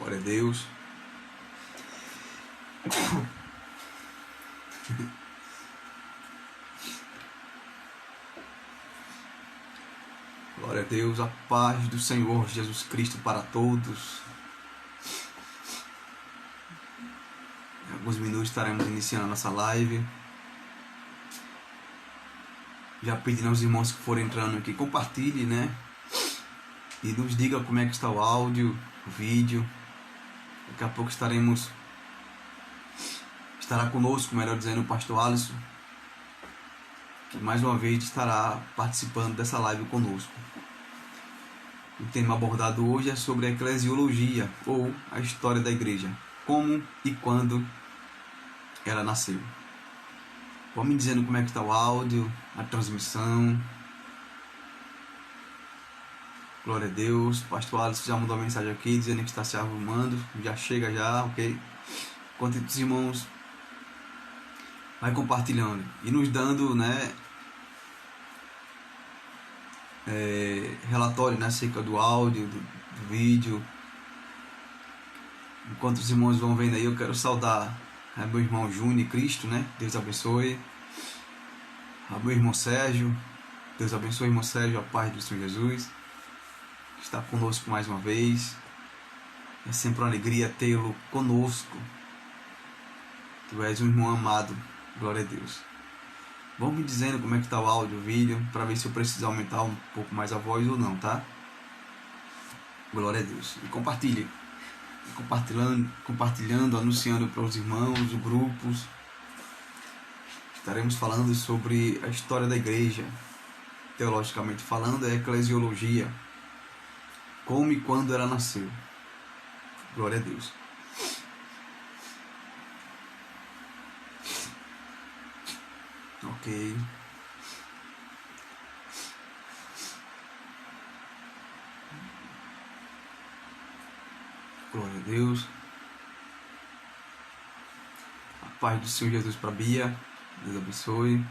Glória a Deus. Glória a Deus, a paz do Senhor Jesus Cristo para todos. Em alguns minutos estaremos iniciando a nossa live. Já pedindo aos irmãos que forem entrando aqui, compartilhe, né? E nos diga como é que está o áudio, o vídeo. Daqui a pouco estará conosco, melhor dizendo, o pastor Alisson, que mais uma vez estará participando dessa live conosco. O tema abordado hoje é sobre a eclesiologia, ou a história da igreja, como e quando ela nasceu. Vão me dizendo como é que está o áudio, a transmissão. Glória a Deus. O pastor Alisson já mandou uma mensagem aqui dizendo que está se arrumando. Já chega já, ok? Enquanto os irmãos vai compartilhando e nos dando, né, relatório, né, acerca do áudio, do vídeo. Enquanto os irmãos vão vendo aí, eu quero saudar meu irmão Júnior Cristo, né? Deus abençoe. Meu irmão Sérgio, Deus abençoe, irmão Sérgio, a paz do Senhor Jesus. Está conosco mais uma vez. É sempre uma alegria tê-lo conosco. Tu és um irmão amado. Glória a Deus. Vão me dizendo como é que está o áudio, o vídeo, para ver se eu preciso aumentar um pouco mais a voz ou não, tá? Glória a Deus. E compartilhe. Compartilhando, anunciando para os irmãos, os grupos. Estaremos falando sobre a história da igreja. Teologicamente falando, é a eclesiologia. Como e quando ela nasceu. Glória a Deus. Ok. Glória a Deus. A paz do Senhor Jesus para Bia. Deus abençoe.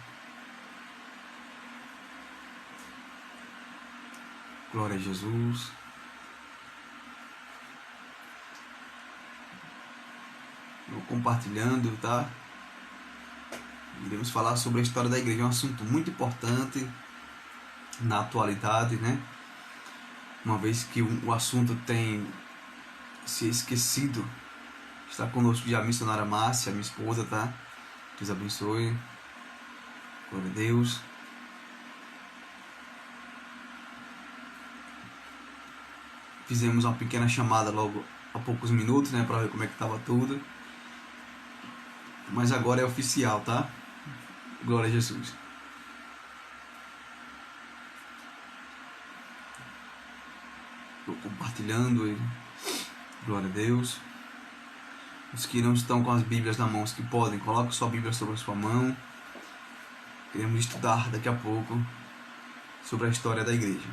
Glória a Jesus. Vou compartilhando, tá? Iremos falar sobre a história da igreja. É um assunto muito importante na atualidade, né? Uma vez que o assunto tem se esquecido. Está conosco já a missionária Márcia, minha esposa, tá? Deus abençoe. Glória a Deus. Fizemos uma pequena chamada logo há poucos minutos, né? Para ver como é que estava tudo. Mas agora é oficial, tá? Glória a Jesus. Estou compartilhando aí. Glória a Deus. Os que não estão com as Bíblias na mão, os que podem, coloque sua Bíblia sobre a sua mão. Queremos estudar daqui a pouco sobre a história da igreja.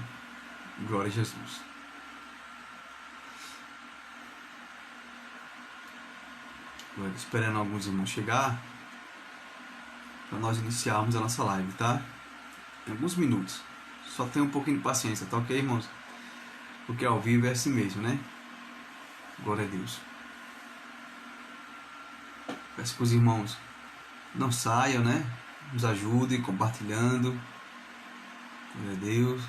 Glória a Jesus. Esperando alguns irmãos chegar para nós iniciarmos a nossa live, tá? Em alguns minutos. Só tenha um pouquinho de paciência, tá ok, irmãos? Porque ao vivo é assim mesmo, né? Glória a Deus. Peço que os irmãos não saiam, né? Nos ajudem compartilhando. Glória a Deus.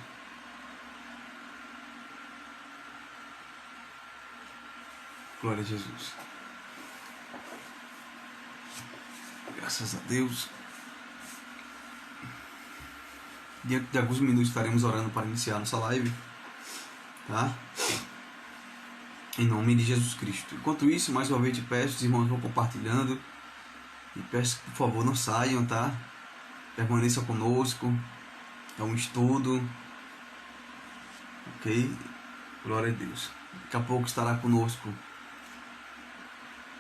Glória a Jesus. Graças a Deus. Diante de alguns minutos estaremos orando para iniciar nossa live, tá? Em nome de Jesus Cristo. Enquanto isso, mais uma vez te peço, os irmãos vão compartilhando. E peço que, por favor, não saiam, tá? Permaneçam conosco. É um estudo. Ok? Glória a Deus. Daqui a pouco estará conosco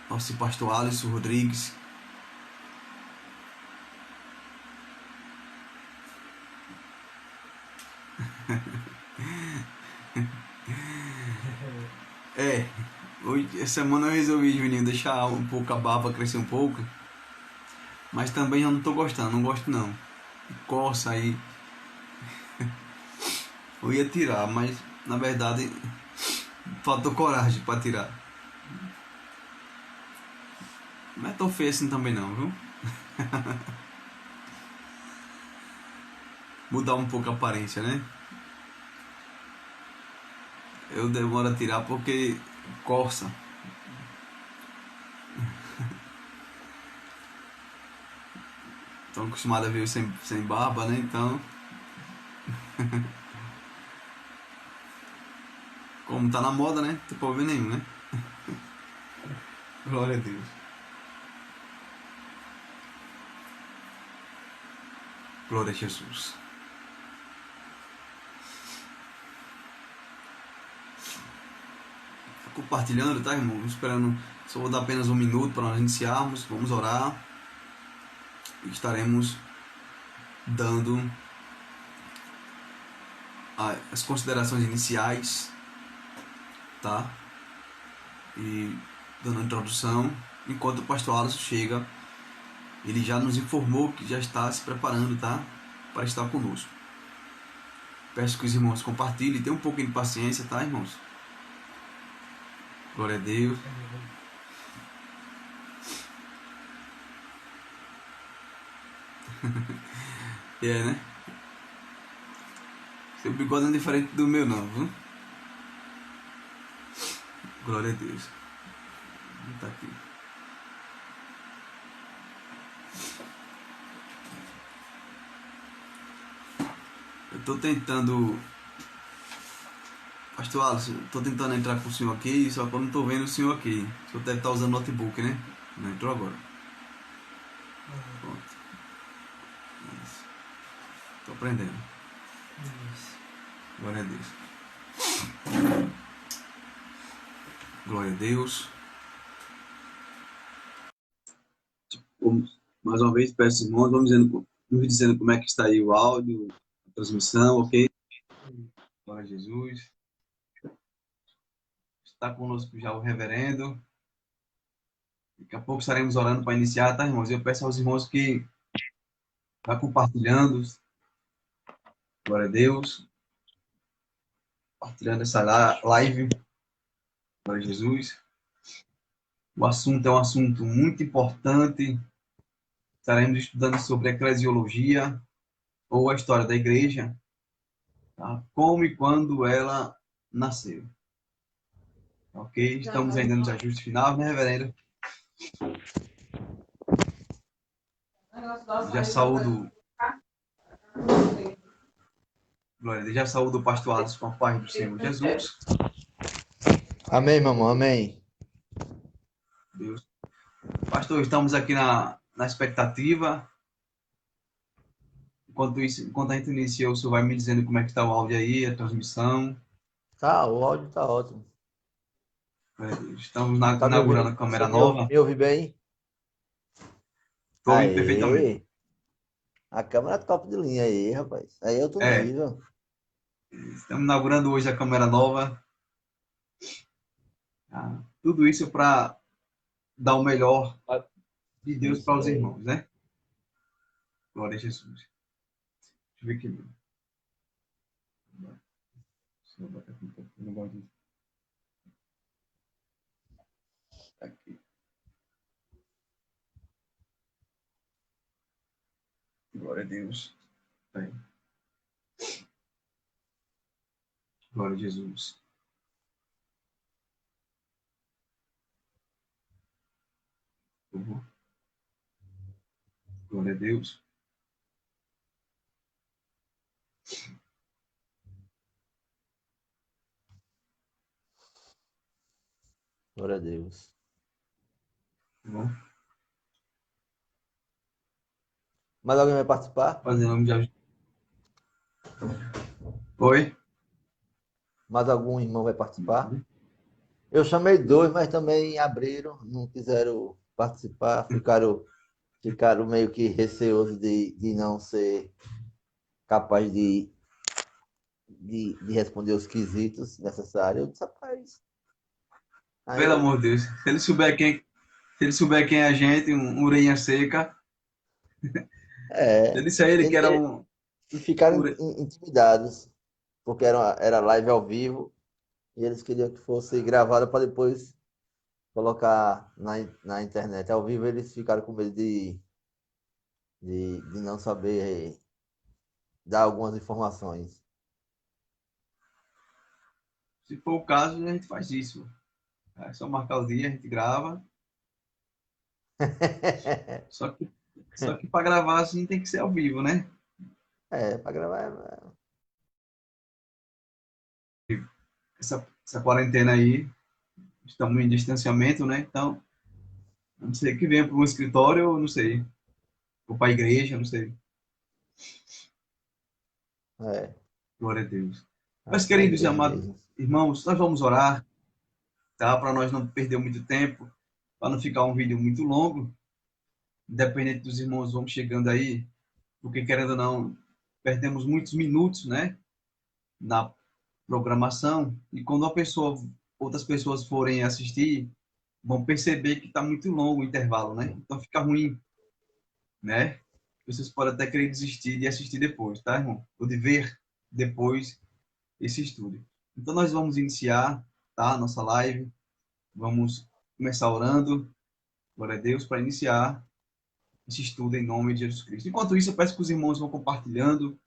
nosso pastor Alisson Rodrigues. Hoje, essa semana eu resolvi, Juninho, deixar um pouco a barba crescer um pouco. Mas também eu não tô gostando, não gosto não. Coça aí. Eu ia tirar, mas na verdade faltou coragem para tirar. Não é tão feio assim também não, viu? Mudar um pouco a aparência, né? Eu demoro a tirar porque coça. Estou acostumado a ver sem barba, né? Então, como tá na moda, né? Não tem problema nenhum, né? Glória a Deus. Glória a Jesus. Tá compartilhando, tá, irmão? Esperando. Só vou dar apenas um minuto para nós iniciarmos. Vamos orar. E estaremos dando as considerações iniciais, tá? E dando a introdução. Enquanto o pastor Alisson chega, ele já nos informou que já está se preparando, tá? Para estar conosco. Peço que os irmãos compartilhem, tenham um pouquinho de paciência, tá, irmãos? Glória a Deus. É, né? Seu bigode não é diferente do meu, não, viu? Glória a Deus. Tá aqui. Eu tô tentando. Pastor Alisson, tô tentando entrar com o senhor aqui, só que eu não tô vendo o senhor aqui. O senhor deve estar usando notebook, né? Não entrou agora. Pronto. Isso. Tô aprendendo. Glória a Deus. Glória a Deus. Mais uma vez, peço irmãos, vamos dizendo como é que está aí o áudio, a transmissão, ok? Glória a Jesus. Está conosco já o reverendo. Daqui a pouco estaremos orando para iniciar, tá, irmãos? Eu peço aos irmãos que vá compartilhando. Glória a Deus. Compartilhando essa live. Glória a Jesus. O assunto é um assunto muito importante. Estaremos estudando sobre eclesiologia ou a história da igreja, tá? Como e quando ela nasceu. Ok? Estamos ainda nos ajustes finais, né, reverendo? Já saúdo. Glória a Deus. Já saúdo o pastor Alisson com a paz do Senhor Jesus. Amém, mamãe, amém. Deus. Pastor, estamos aqui na expectativa. Enquanto a gente inicia, o senhor vai me dizendo como é que está o áudio aí, a transmissão. Tá, o áudio tá ótimo. Estamos Tá me inaugurando ouvindo? a câmera Consegue nova. me ouvir bem? Estou ouvindo perfeitamente. Aê! A câmera top de linha aí, rapaz. Aí é outro É, nível. estamos inaugurando hoje a câmera nova. Tá? Tudo isso para dar o melhor de Deus Isso para os aí. irmãos, né? Glória a Jesus. Deixa eu ver aqui. Deixa eu botar aqui um pouco, eu não gosto disso. Aqui. Glória a Deus. Aí. Glória a Jesus. Uhum. Glória a Deus. Glória a Deus. Bom, Mais alguém vai participar? fazendo já. Oi? Mais algum irmão vai participar? Eu chamei dois, mas também abriram, não quiseram participar, ficaram meio que receosos de não ser capaz de responder os quesitos necessários. Eu disse, rapaz, aí Pelo eu, amor de Deus. Se ele souber quem é a gente, um orelha seca. Eu disse a ele que era ele, um. e ficaram ure- intimidados, porque era live ao vivo e eles queriam que fosse gravada para depois colocar na internet ao vivo, eles ficaram com medo de não saber dar algumas informações. Se for o caso, a gente faz isso. É só marcar o dia, a gente grava. Só que, só que para gravar assim tem que ser ao vivo, né? Para gravar. Essa quarentena aí, estamos em distanciamento, né? Então, não sei que venha para um escritório, ou não sei. Ou para a igreja, não sei. É, Glória a Deus. Mas, acho que na queridos e igreja amados mesmo. irmãos, nós vamos orar, tá? Para nós não perder muito tempo, para não ficar um vídeo muito longo. Independente dos irmãos vão chegando aí, porque querendo ou não, perdemos muitos minutos, né? Na programação. E quando outras pessoas forem assistir, vão perceber que está muito longo o intervalo, né? Então fica ruim, né? Vocês podem até querer desistir de assistir depois, tá, irmão? Ou de ver depois esse estudo. Então nós vamos iniciar, tá? Nossa live. Vamos começar orando, glória a Deus, para iniciar esse estudo em nome de Jesus Cristo. Enquanto isso, eu peço que os irmãos vão compartilhando,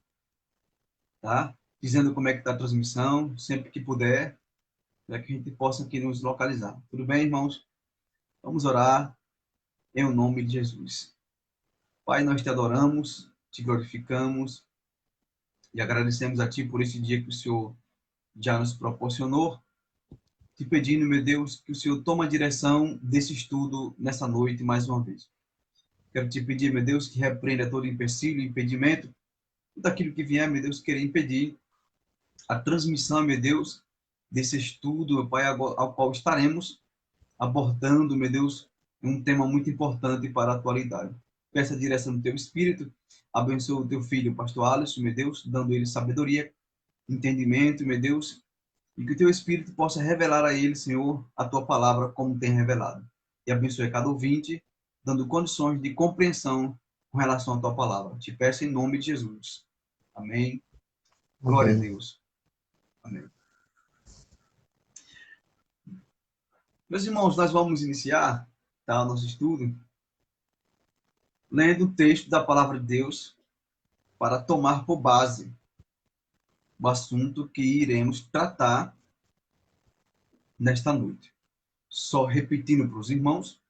tá? Dizendo como é que está a transmissão, sempre que puder, para que a gente possa aqui nos localizar. Tudo bem, irmãos? Vamos orar em nome de Jesus. Pai, nós te adoramos, te glorificamos e agradecemos a Ti por esse dia que o Senhor já nos proporcionou, te pedindo, meu Deus, que o Senhor tome a direção desse estudo nessa noite mais uma vez. Quero te pedir, meu Deus, que repreenda todo empecilho, impedimento, tudo aquilo que vier, meu Deus, querer impedir a transmissão, meu Deus, desse estudo, meu Pai, ao qual estaremos abordando, meu Deus, um tema muito importante para a atualidade. Peça a direção do teu Espírito, abençoa o teu filho, o pastor Alisson, meu Deus, dando ele sabedoria, entendimento, meu Deus, e que o teu Espírito possa revelar a ele, Senhor, a tua palavra como tem revelado. E abençoe cada ouvinte, dando condições de compreensão com relação à tua palavra. Te peço em nome de Jesus. Amém. Glória a Amém. Deus. Amém. Meus irmãos, nós vamos iniciar, tá, o nosso estudo lendo o texto da palavra de Deus para tomar por base o assunto que iremos tratar nesta noite. Só repetindo para os irmãos,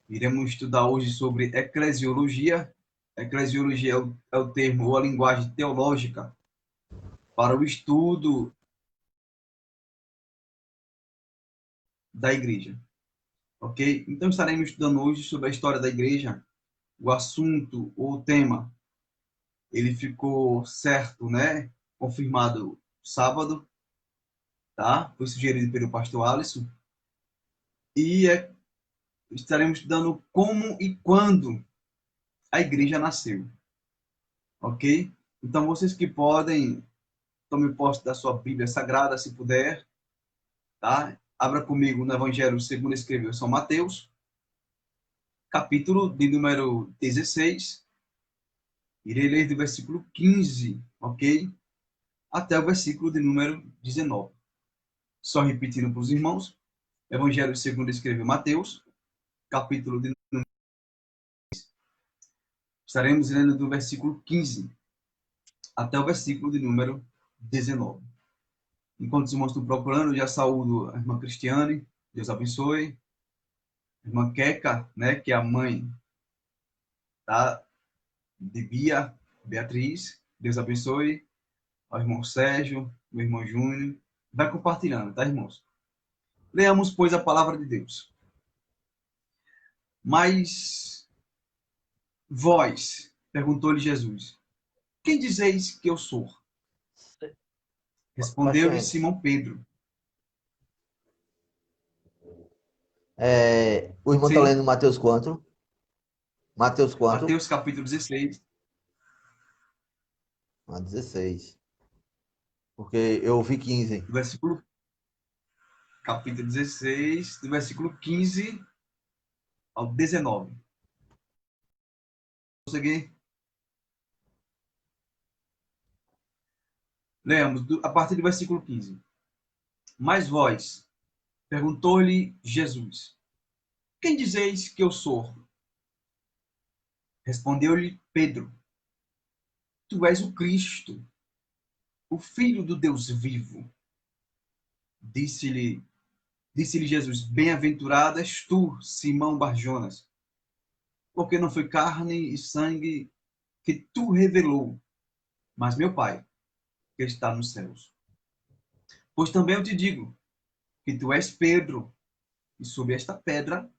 iremos estudar hoje sobre eclesiologia. Eclesiologia é o termo ou a linguagem teológica para o estudo da igreja. Ok? Então estaremos estudando hoje sobre a história da igreja. O assunto ou o tema, ele ficou certo, né? Confirmado sábado, tá? Foi sugerido pelo pastor Alisson. E estaremos estudando como e quando a igreja nasceu. Ok? Então vocês que podem, tome posse da sua Bíblia Sagrada, se puder, tá? Abra comigo no Evangelho segundo escreveu São Mateus, capítulo de número 16. Irei ler do versículo 15, ok? Até o versículo de número 19. Só repetindo para os irmãos, Evangelho segundo escreveu Mateus, capítulo de número... Estaremos lendo do versículo 15 até o versículo de número 19. Enquanto os irmãos estão procurando, eu já saúdo a irmã Cristiane, Deus abençoe. A irmã Queca, né, que é a mãe, tá, de Beatriz, Deus abençoe. Ao irmão Sérgio, meu irmão Júnior. Vai compartilhando, tá, irmãos? Leamos, pois, a palavra de Deus. Mas vós, perguntou-lhe Jesus, quem dizeis que eu sou? Respondeu-lhe Paciente. Simão Pedro. O irmão está Sim, lendo Mateus quanto? Mateus quanto? Mateus capítulo 16, 16. Porque eu ouvi 15. do versículo, capítulo 16, do versículo 15 ao 19. Consegui? Leamos a partir do versículo 15. Mas vós, Perguntou-lhe Jesus: Quem dizeis que eu sou? Respondeu-lhe Pedro: Tu és o Cristo, o Filho do Deus vivo. Disse-lhe Jesus: Bem-aventurado és tu, Simão Barjonas, porque não foi carne e sangue que tu revelou, mas meu Pai, que está nos céus. Pois também eu te digo que tu és Pedro, e sobre esta pedra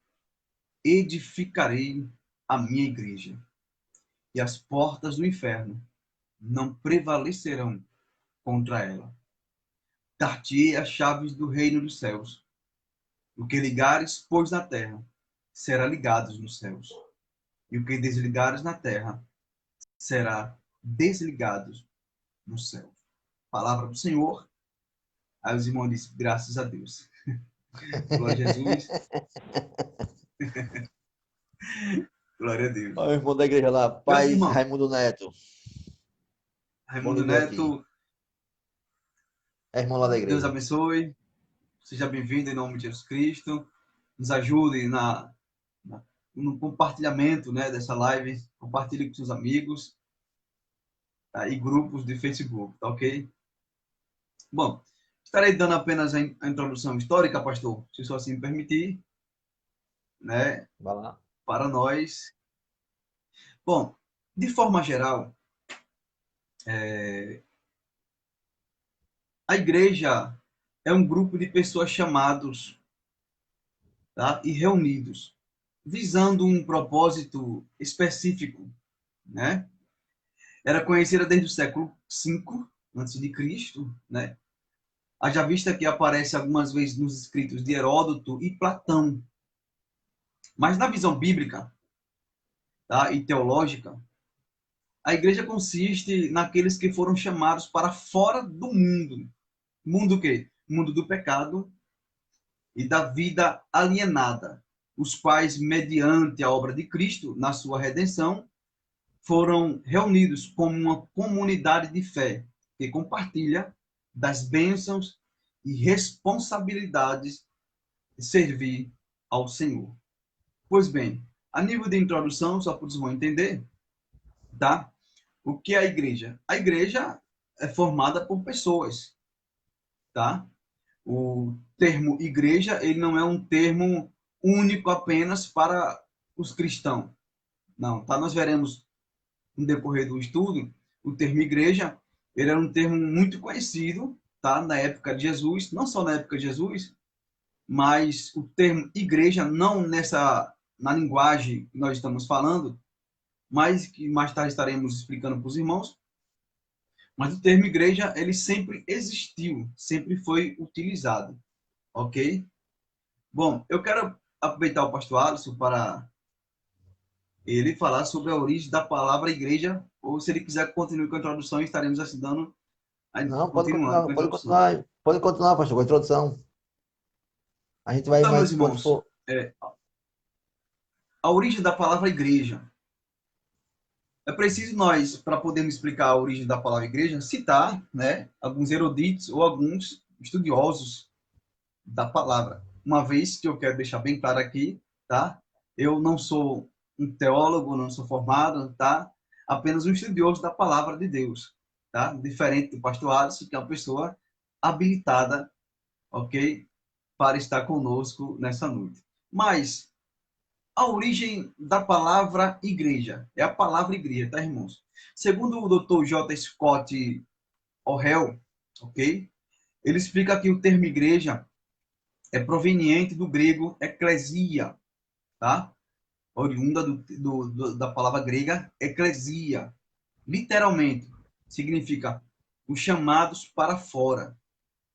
edificarei a minha igreja, e as portas do inferno não prevalecerão contra ela. Dar-te-ei as chaves do reino dos céus. O que ligares, pois, na terra, será ligado nos céus. E o que desligares na terra, será desligado nos céus. Palavra do Senhor. Aí os irmãos dizem, graças a Deus. Glória a Jesus. Glória a Deus. Olha o irmão da igreja lá, Meus Pai irmãos, Raimundo Neto. Irmão Raimundo ligou aqui. Neto, É irmão lá da Deus igreja. abençoe. Seja bem-vindo em nome de Jesus Cristo. Nos ajude no compartilhamento, né, dessa live. Compartilhe com seus amigos, tá? E grupos de Facebook, tá ok? Bom, estarei dando apenas a introdução histórica, pastor, se só assim me permitir, né, Vai lá. para nós. Bom, de forma geral, a igreja é um grupo de pessoas chamados, tá, e reunidos, visando um propósito específico, né? Era conhecida desde o século V antes de Cristo, né? Haja vista que aparece algumas vezes nos escritos de Heródoto e Platão. Mas na visão bíblica, tá, e teológica, a igreja consiste naqueles que foram chamados para fora do mundo. Mundo o quê? Mundo do pecado e da vida alienada, os quais, mediante a obra de Cristo, na sua redenção, foram reunidos como uma comunidade de fé que compartilha das bênçãos e responsabilidades de servir ao Senhor. Pois bem, a nível de introdução, só para os irmãos entender, tá? O que é a igreja? A igreja é formada por pessoas, tá? O termo igreja, ele não é um termo único apenas para os cristãos. Não, tá? Nós veremos no decorrer do estudo, o termo igreja, ele era um termo muito conhecido, tá? Na época de Jesus, não só na época de Jesus, mas o termo igreja não na linguagem que nós estamos falando, mas que mais tarde estaremos explicando para os irmãos. Mas o termo igreja, ele sempre existiu, sempre foi utilizado, ok? Bom, eu quero aproveitar o pastor Alisson para ele falar sobre a origem da palavra igreja, ou se ele quiser continuar com a introdução, estaremos ajudando, Não, continuando com a introdução. pode continuar, pastor, com a introdução. A gente vai Então, mais meus quando irmãos, for. a origem da palavra igreja. É preciso nós, para podermos explicar a origem da palavra igreja, citar, né, alguns eruditos ou alguns estudiosos da palavra. Uma vez que eu quero deixar bem claro aqui, tá? Eu não sou um teólogo, não sou formado, tá? Apenas um estudioso da palavra de Deus, tá? Diferente do pastor Alisson, que é uma pessoa habilitada, ok? Para estar conosco nessa noite. Mas a origem da palavra igreja é a palavra igreja, tá, irmãos? Segundo o Dr. J. Scott Orrell, ok? Ele explica que o termo igreja é proveniente do grego eclesia, tá? Oriunda da palavra grega eclesia. Literalmente, significa os chamados para fora,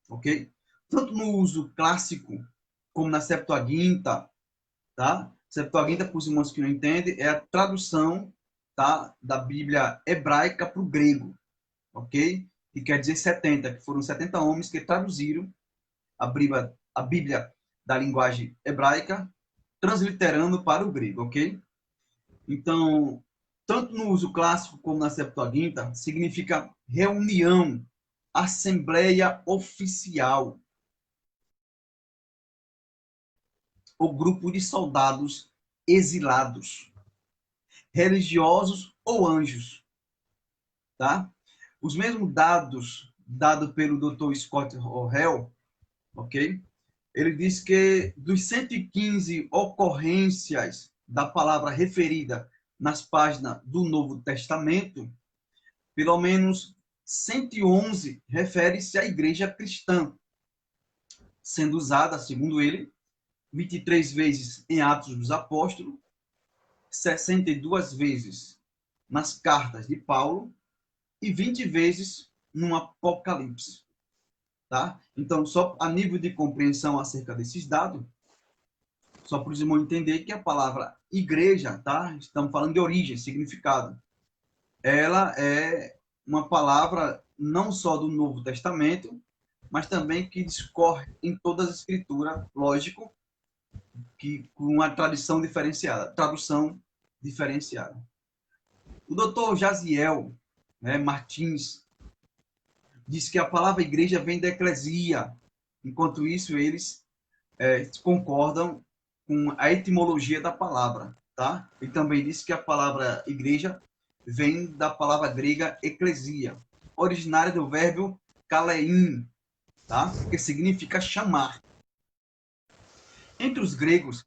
ok? Tanto no uso clássico, como na Septuaginta, tá? Septuaginta, para os irmãos que não entendem, é a tradução, tá, da Bíblia hebraica para o grego, ok? Que quer dizer 70, que foram 70 homens que traduziram a Bíblia da linguagem hebraica, transliterando para o grego, ok? Então, tanto no uso clássico como na Septuaginta, significa reunião, assembleia oficial. ou grupo de soldados exilados, religiosos ou anjos, tá? Os mesmos dados pelo Dr. Scott Hall, ok? Ele diz que dos 115 ocorrências da palavra referida nas páginas do Novo Testamento, pelo menos 111 refere-se à igreja cristã, sendo usada, segundo ele, 23 vezes em Atos dos Apóstolos, 62 vezes nas cartas de Paulo e 20 vezes no Apocalipse. Tá? Então, só a nível de compreensão acerca desses dados, só para os irmãos entender que a palavra igreja, tá? Estamos falando de origem, significado. Ela é uma palavra não só do Novo Testamento, mas também que discorre em todas as escrituras, lógico, que com uma tradução diferenciada. O doutor Jaziel, né, Martins diz que a palavra igreja vem da eclesia. Enquanto isso, eles concordam com a etimologia da palavra, tá? Ele também disse que a palavra igreja vem da palavra grega eclesia, originária do verbo kalein, tá? Que significa chamar. Entre os gregos,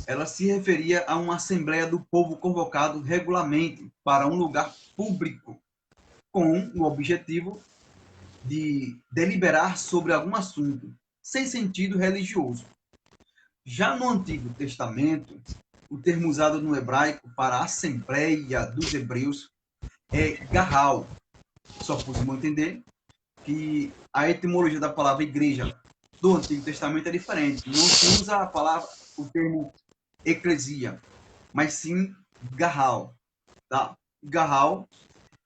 ela se referia a uma assembleia do povo convocado regularmente para um lugar público, com o objetivo de deliberar sobre algum assunto, sem sentido religioso. Já no Antigo Testamento, o termo usado no hebraico para a Assembleia dos Hebreus é Gahal. Só podemos entender que a etimologia da palavra igreja do Antigo Testamento é diferente. Não se usa o termo eclesia, mas sim Gahal. Tá? Gahal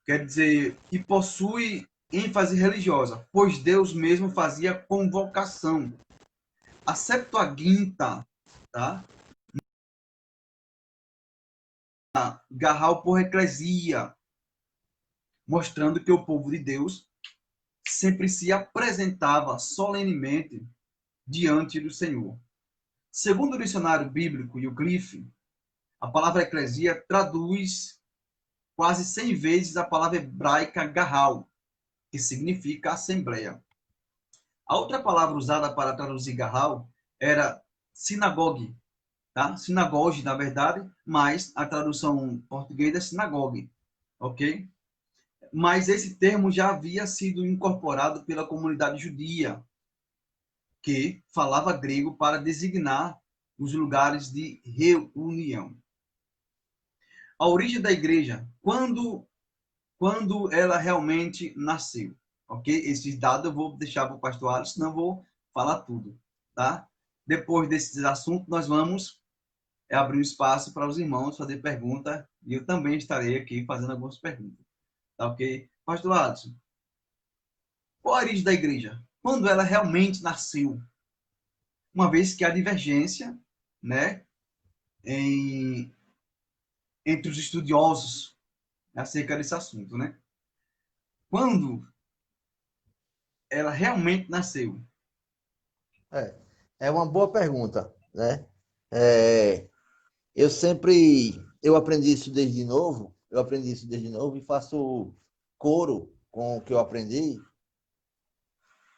quer dizer que possui ênfase religiosa, pois Deus mesmo fazia convocação. A Septuaginta, tá? Gahal por eclesia, mostrando que o povo de Deus sempre se apresentava solenemente diante do Senhor. Segundo o dicionário bíblico Wycliffe, a palavra eclesia traduz quase 100 vezes a palavra hebraica Gahal, que significa assembleia. A outra palavra usada para traduzir Gahal era sinagogue, tá? Sinagoge, na verdade, mas a tradução portuguesa é sinagogue, ok? Mas esse termo já havia sido incorporado pela comunidade judia, que falava grego para designar os lugares de reunião. A origem da igreja, quando ela realmente nasceu, ok? Esses dados eu vou deixar para o pastor Alisson, senão eu vou falar tudo, tá? Depois desses assuntos, nós vamos abrir um espaço para os irmãos fazer pergunta e eu também estarei aqui fazendo algumas perguntas, tá ok? Pastor Alisson, qual a origem da igreja? Quando ela realmente nasceu? Uma vez que há divergência, né, entre os estudiosos acerca desse assunto, né? Quando ela realmente nasceu? É uma boa pergunta, né? É, eu aprendi isso desde novo, e faço coro com o que eu aprendi,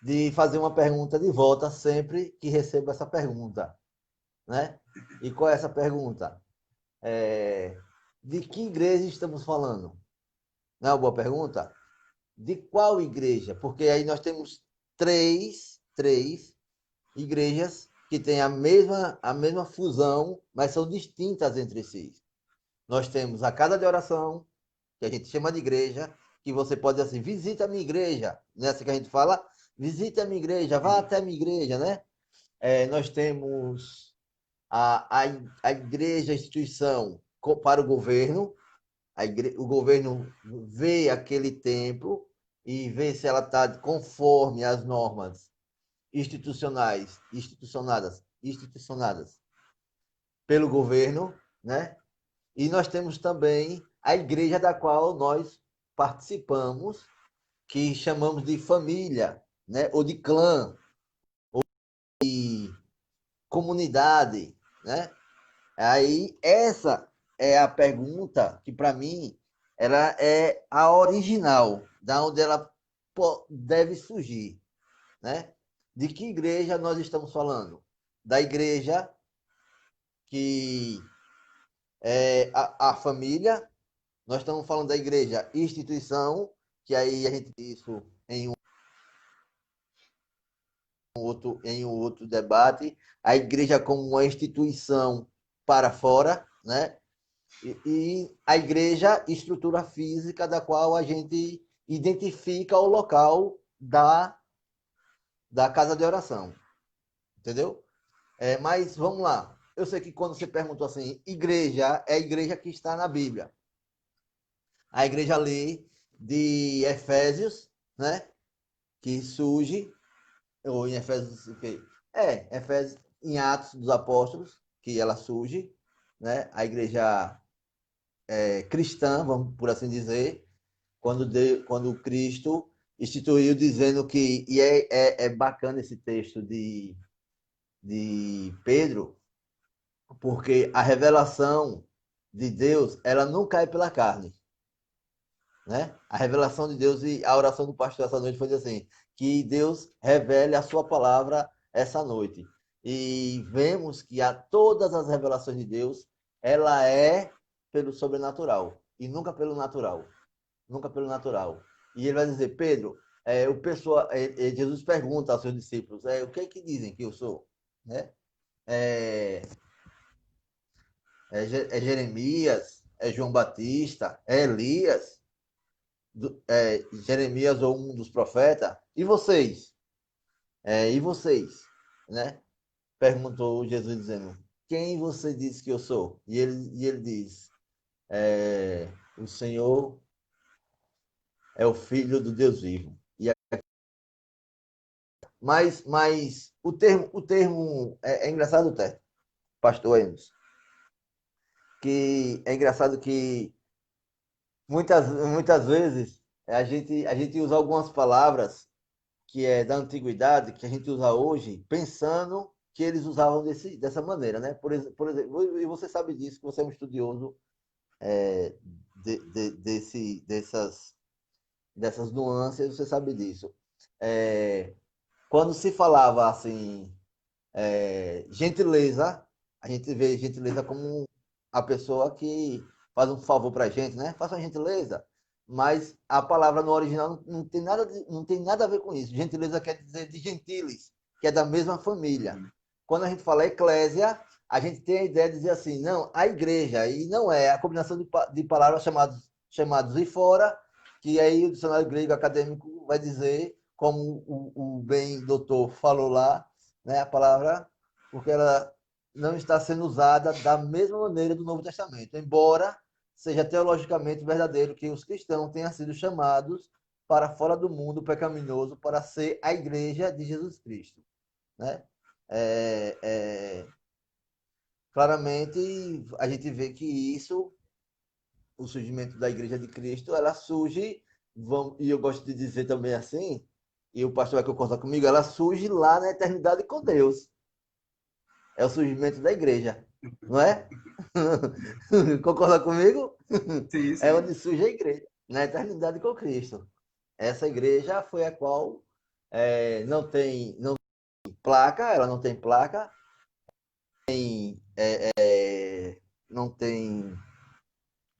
de fazer uma pergunta de volta sempre que recebo essa pergunta, né? E qual é essa pergunta? De que igreja estamos falando? Não é uma boa pergunta? De qual igreja? Porque aí nós temos três igrejas que têm a mesma fusão, mas são distintas entre si. Nós temos a casa de oração, que a gente chama de igreja, que você pode dizer assim, visita a minha igreja, nessa que a gente fala, visita a minha igreja, vá até a minha igreja, né? Nós temos a igreja, a instituição para o governo, o governo vê aquele templo e vê se ela está conforme as normas institucionadas pelo governo, né? E nós temos também a igreja da qual nós participamos, que chamamos de família, né? Ou de clã, ou de comunidade. né? Aí essa é a pergunta que para mim ela é a original, da onde ela deve surgir, né? De que igreja nós estamos falando? Da igreja que é a família, nós estamos falando da igreja instituição, que aí a gente isso em um outro debate, a igreja como uma instituição para fora, né? E a igreja, estrutura física da qual a gente identifica o local da casa de oração, entendeu? Mas vamos lá. Eu sei que quando você perguntou assim, igreja é a igreja que está na Bíblia. A igreja lê de Efésios, né? Que surge, ou em Efésios, Efésios, em Atos dos Apóstolos, que ela surge, né? A igreja cristã, vamos por assim dizer, quando Cristo instituiu dizendo que, e é bacana esse texto de Pedro, porque a revelação de Deus, ela não cai pela carne, né? A revelação de Deus e a oração do pastor essa noite foi assim, que Deus revele a sua palavra essa noite. E vemos que a todas as revelações de Deus, ela é pelo sobrenatural e nunca pelo natural. Nunca pelo natural. E ele vai dizer, Pedro, Jesus pergunta aos seus discípulos, o que é que dizem que eu sou? Né? É, é Jeremias, é João Batista, é Elias, Jeremias ou um dos profetas, e vocês? E vocês? Né? Perguntou Jesus dizendo, quem você diz que eu sou? E ele diz, o Senhor é o Filho do Deus vivo. Mas o termo é engraçado, pastor Enos, que é engraçado que muitas vezes a gente usa algumas palavras que é da antiguidade, que a gente usa hoje, pensando que eles usavam dessa maneira, né? Por exemplo, e você sabe disso, que você é um estudioso dessas nuances, você sabe disso. Quando se falava assim, gentileza, a gente vê gentileza como a pessoa que faz um favor para a gente, né? Faça uma gentileza. Mas a palavra no original não tem nada a ver com isso. Gentileza quer dizer de gentiles, que é da mesma família. Quando a gente fala eclésia, a gente tem a ideia de dizer assim, não, a igreja, e não é a combinação de palavras chamados e fora, que aí o dicionário grego acadêmico vai dizer, como o bem doutor falou lá, né, a palavra, porque ela não está sendo usada da mesma maneira do Novo Testamento, embora seja teologicamente verdadeiro que os cristãos tenham sido chamados para fora do mundo pecaminoso para ser a igreja de Jesus Cristo, né? É, é, claramente a gente vê que isso, o surgimento da igreja de Cristo, ela surge, e eu gosto de dizer também assim, e o pastor vai concordar comigo, ela surge lá na eternidade com Deus. É o surgimento da igreja, não é? Concorda comigo? Sim, É sim. onde surge a igreja, na eternidade com Cristo. Essa igreja foi a qual não tem placa, ela não tem placa, não tem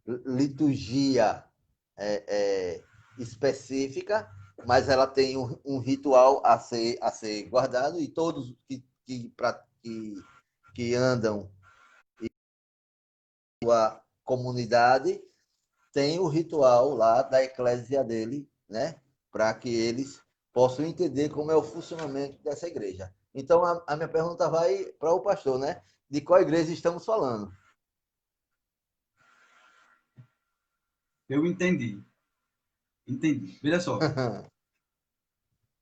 liturgia é, é, específica, mas ela tem um ritual a ser guardado e todos que andam a comunidade tem o ritual lá da eclésia dele, né? Para que eles possam entender como é o funcionamento dessa igreja. Então, a minha pergunta vai para o pastor, né? De qual igreja estamos falando? Eu entendi. Entendi. Veja só,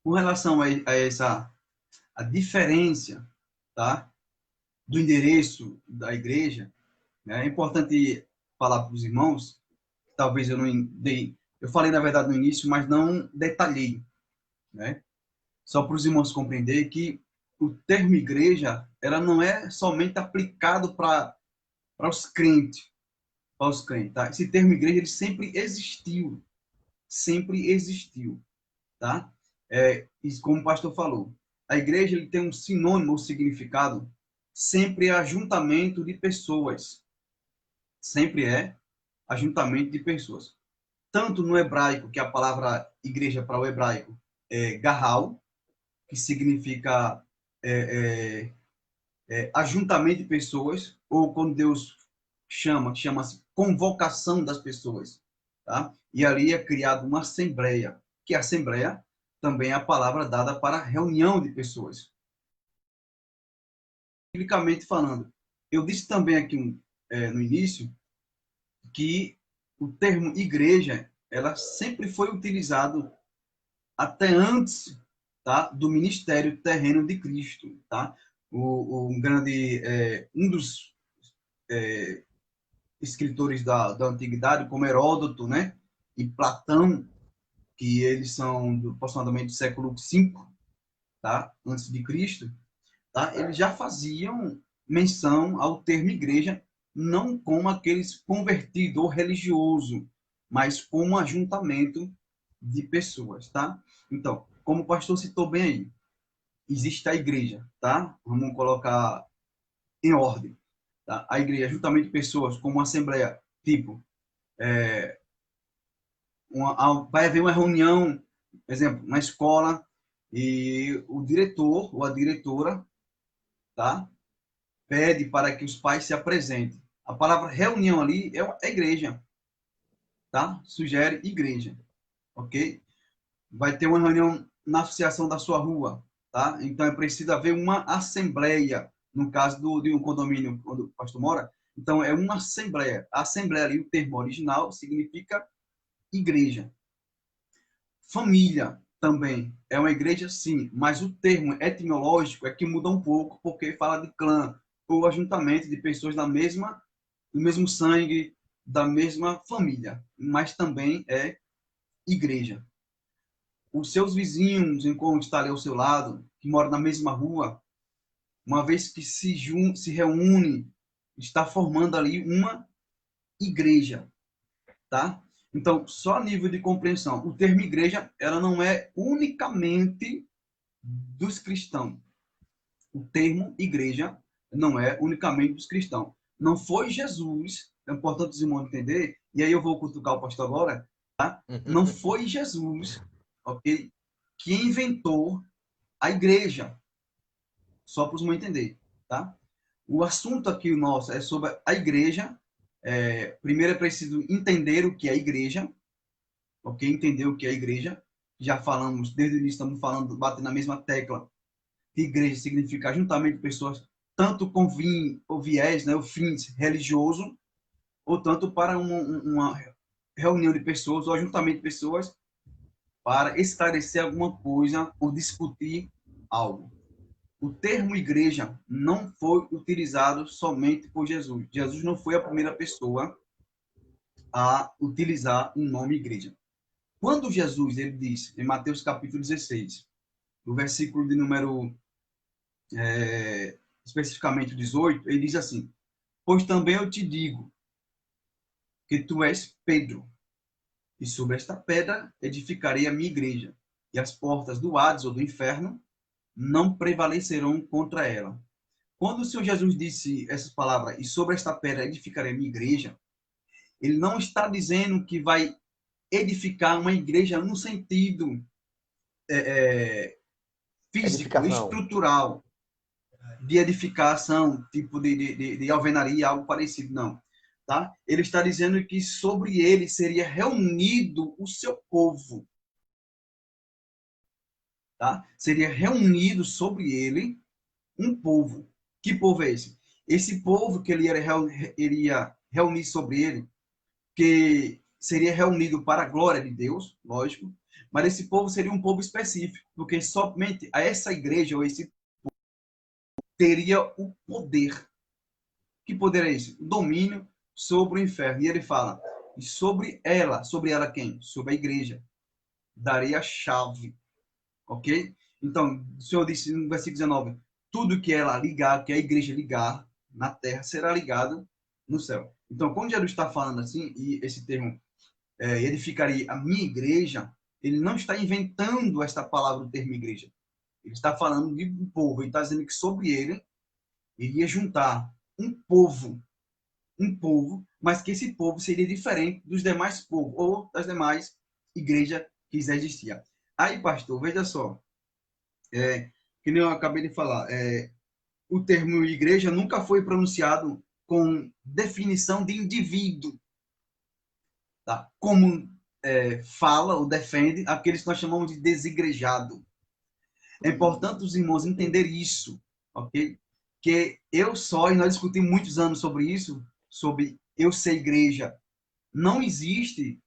com relação a essa a diferença, tá, do endereço da igreja, né, é importante falar para os irmãos, talvez eu não dei, eu falei na verdade no início, mas não detalhei, né? Só para os irmãos compreender que o termo igreja, ela não é somente aplicado para os crentes, para os crentes, tá? Esse termo igreja, ele sempre existiu, tá? Isso como o pastor falou, a igreja ele tem um sinônimo ou significado, sempre é ajuntamento de pessoas, sempre é ajuntamento de pessoas. Tanto no hebraico, que a palavra igreja para o hebraico é garral, que significa é, ajuntamento de pessoas, ou quando Deus chama-se convocação das pessoas, tá? E ali é criada uma assembleia, que a assembleia também é a palavra dada para reunião de pessoas. Biblicamente falando, eu disse também aqui no início que o termo igreja, ela sempre foi utilizado até antes, tá, do ministério terreno de Cristo, tá? Um dos escritores da antiguidade, como Heródoto, né, e Platão, que eles são aproximadamente do século V, tá, antes de Cristo, tá, eles já faziam menção ao termo igreja, não como aqueles convertido ou religioso, mas como ajuntamento de pessoas, tá? Então, como o pastor citou bem aí, existe a igreja, tá? Vamos colocar em ordem, tá? A igreja, juntamente pessoas como uma assembleia, tipo, vai haver uma reunião, por exemplo, na escola, e o diretor ou a diretora, tá? Pede para que os pais se apresentem. A palavra reunião ali é igreja, tá? Sugere igreja, ok? Vai ter uma reunião na associação da sua rua, tá? Então é preciso haver uma assembleia, no caso de um condomínio onde o pastor mora, então é uma assembleia. A assembleia ali, o termo original, significa igreja. Família também é uma igreja, sim, mas o termo etimológico é que muda um pouco, porque fala de clã, ou ajuntamento de pessoas do mesmo sangue, da mesma família, mas também é igreja. Os seus vizinhos, enquanto está ali ao seu lado, que moram na mesma rua, uma vez que se reúne, está formando ali uma igreja, tá? Então, só a nível de compreensão, o termo igreja, ela não é unicamente dos cristãos. O termo igreja não é unicamente dos cristãos. Não foi Jesus, é importante os irmãos entender, e aí eu vou cutucar o pastor agora, tá? Não foi Jesus, ok, que inventou a igreja, só para os irmãos entender, tá? O assunto aqui nosso é sobre a igreja. Primeiro é preciso entender o que é a igreja, ok? Entender o que é a igreja. Já falamos, desde o início estamos falando, batendo na mesma tecla. Igreja significa juntamente pessoas, tanto com o viés, né, o fins religioso, ou tanto para uma reunião de pessoas, ou ajuntamento de pessoas, para esclarecer alguma coisa ou discutir algo. O termo igreja não foi utilizado somente por Jesus. Jesus não foi a primeira pessoa a utilizar o nome igreja. Quando Jesus ele diz, em Mateus capítulo 16, no versículo de número especificamente 18, ele diz assim: pois também eu te digo que tu és Pedro, e sobre esta pedra edificarei a minha igreja, e as portas do Hades ou do inferno não prevalecerão contra ela. Quando o Senhor Jesus disse essas palavras, e sobre esta pedra edificarei a minha igreja, ele não está dizendo que vai edificar uma igreja no sentido físico, Edificação. estrutural, de edificação, tipo de alvenaria, algo parecido, não. Tá? Ele está dizendo que sobre ele seria reunido o seu povo. Tá? Seria reunido sobre ele um povo. Que povo é esse? Esse povo que ele iria reunir sobre ele, que seria reunido para a glória de Deus, lógico, mas esse povo seria um povo específico, porque somente a essa igreja ou esse povo teria o poder. Que poder é esse? O domínio sobre o inferno. E ele fala, e sobre ela quem? Sobre a igreja. Darei a chave. Ok? Então, o Senhor disse no versículo 19, tudo que ela ligar, que a igreja ligar na terra, será ligado no céu. Então, quando Jesus está falando assim, e esse termo edificaria a minha igreja, ele não está inventando esta palavra, o termo igreja. Ele está falando de um povo, ele está dizendo que sobre ele iria juntar um povo, mas que esse povo seria diferente dos demais povos, ou das demais igrejas que já existiam. Aí, pastor, veja só, que nem eu acabei de falar, o termo igreja nunca foi pronunciado com definição de indivíduo, tá? Como fala ou defende aqueles que nós chamamos de desigrejado. É importante os irmãos entenderem isso, ok? Que eu só, e nós discutimos muitos anos sobre isso, sobre eu ser igreja. Não existe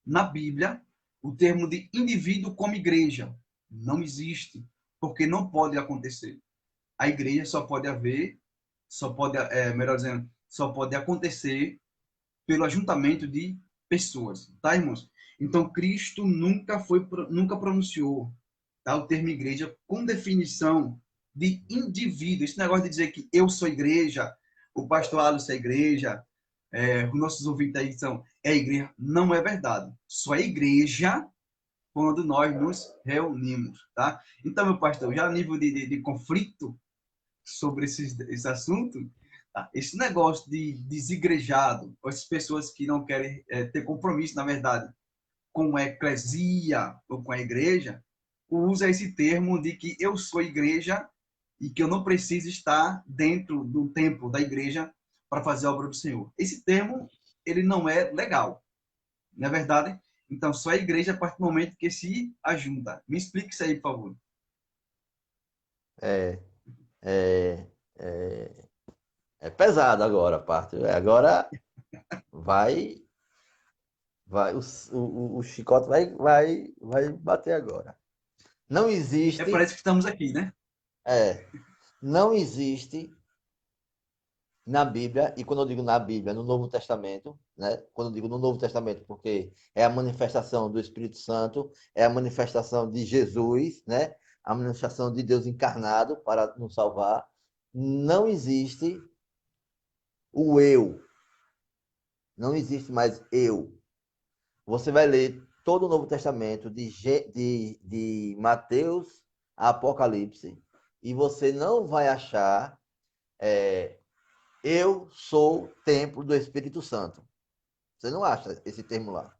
na Bíblia o termo de indivíduo como igreja. Não existe, porque não pode acontecer. A igreja só pode haver, melhor dizendo, só pode acontecer pelo ajuntamento de pessoas, tá, irmãos? Então, Cristo nunca pronunciou, tá, o termo igreja com definição de indivíduo. Esse negócio de dizer que eu sou igreja, o pastor Alisson é igreja, os nossos ouvintes aí são igreja, não é verdade. Só é igreja quando nós nos reunimos, tá? Então, meu pastor, já a nível de conflito sobre esse assunto, tá? Esse negócio de desigrejado, essas pessoas que não querem ter compromisso, na verdade, com a eclesia ou com a igreja, usa esse termo de que eu sou igreja e que eu não preciso estar dentro do templo da igreja para fazer a obra do Senhor. Esse termo, ele não é legal, não é verdade? Então, só a igreja a partir do momento que se ajunta. Me explique isso aí, por favor. É, é, é, é pesado agora a parte. Agora vai, o chicote vai bater agora. Não existe, Parece que estamos aqui, né? é, não existe na Bíblia, e quando eu digo na Bíblia, no Novo Testamento, né? Quando eu digo no Novo Testamento, porque é a manifestação do Espírito Santo, é a manifestação de Jesus, né? A manifestação de Deus encarnado para nos salvar. Não existe o eu, não existe mais eu. Você vai ler todo o Novo Testamento, de Mateus a Apocalipse, e você não vai achar eu sou templo do Espírito Santo. Você não acha esse termo lá.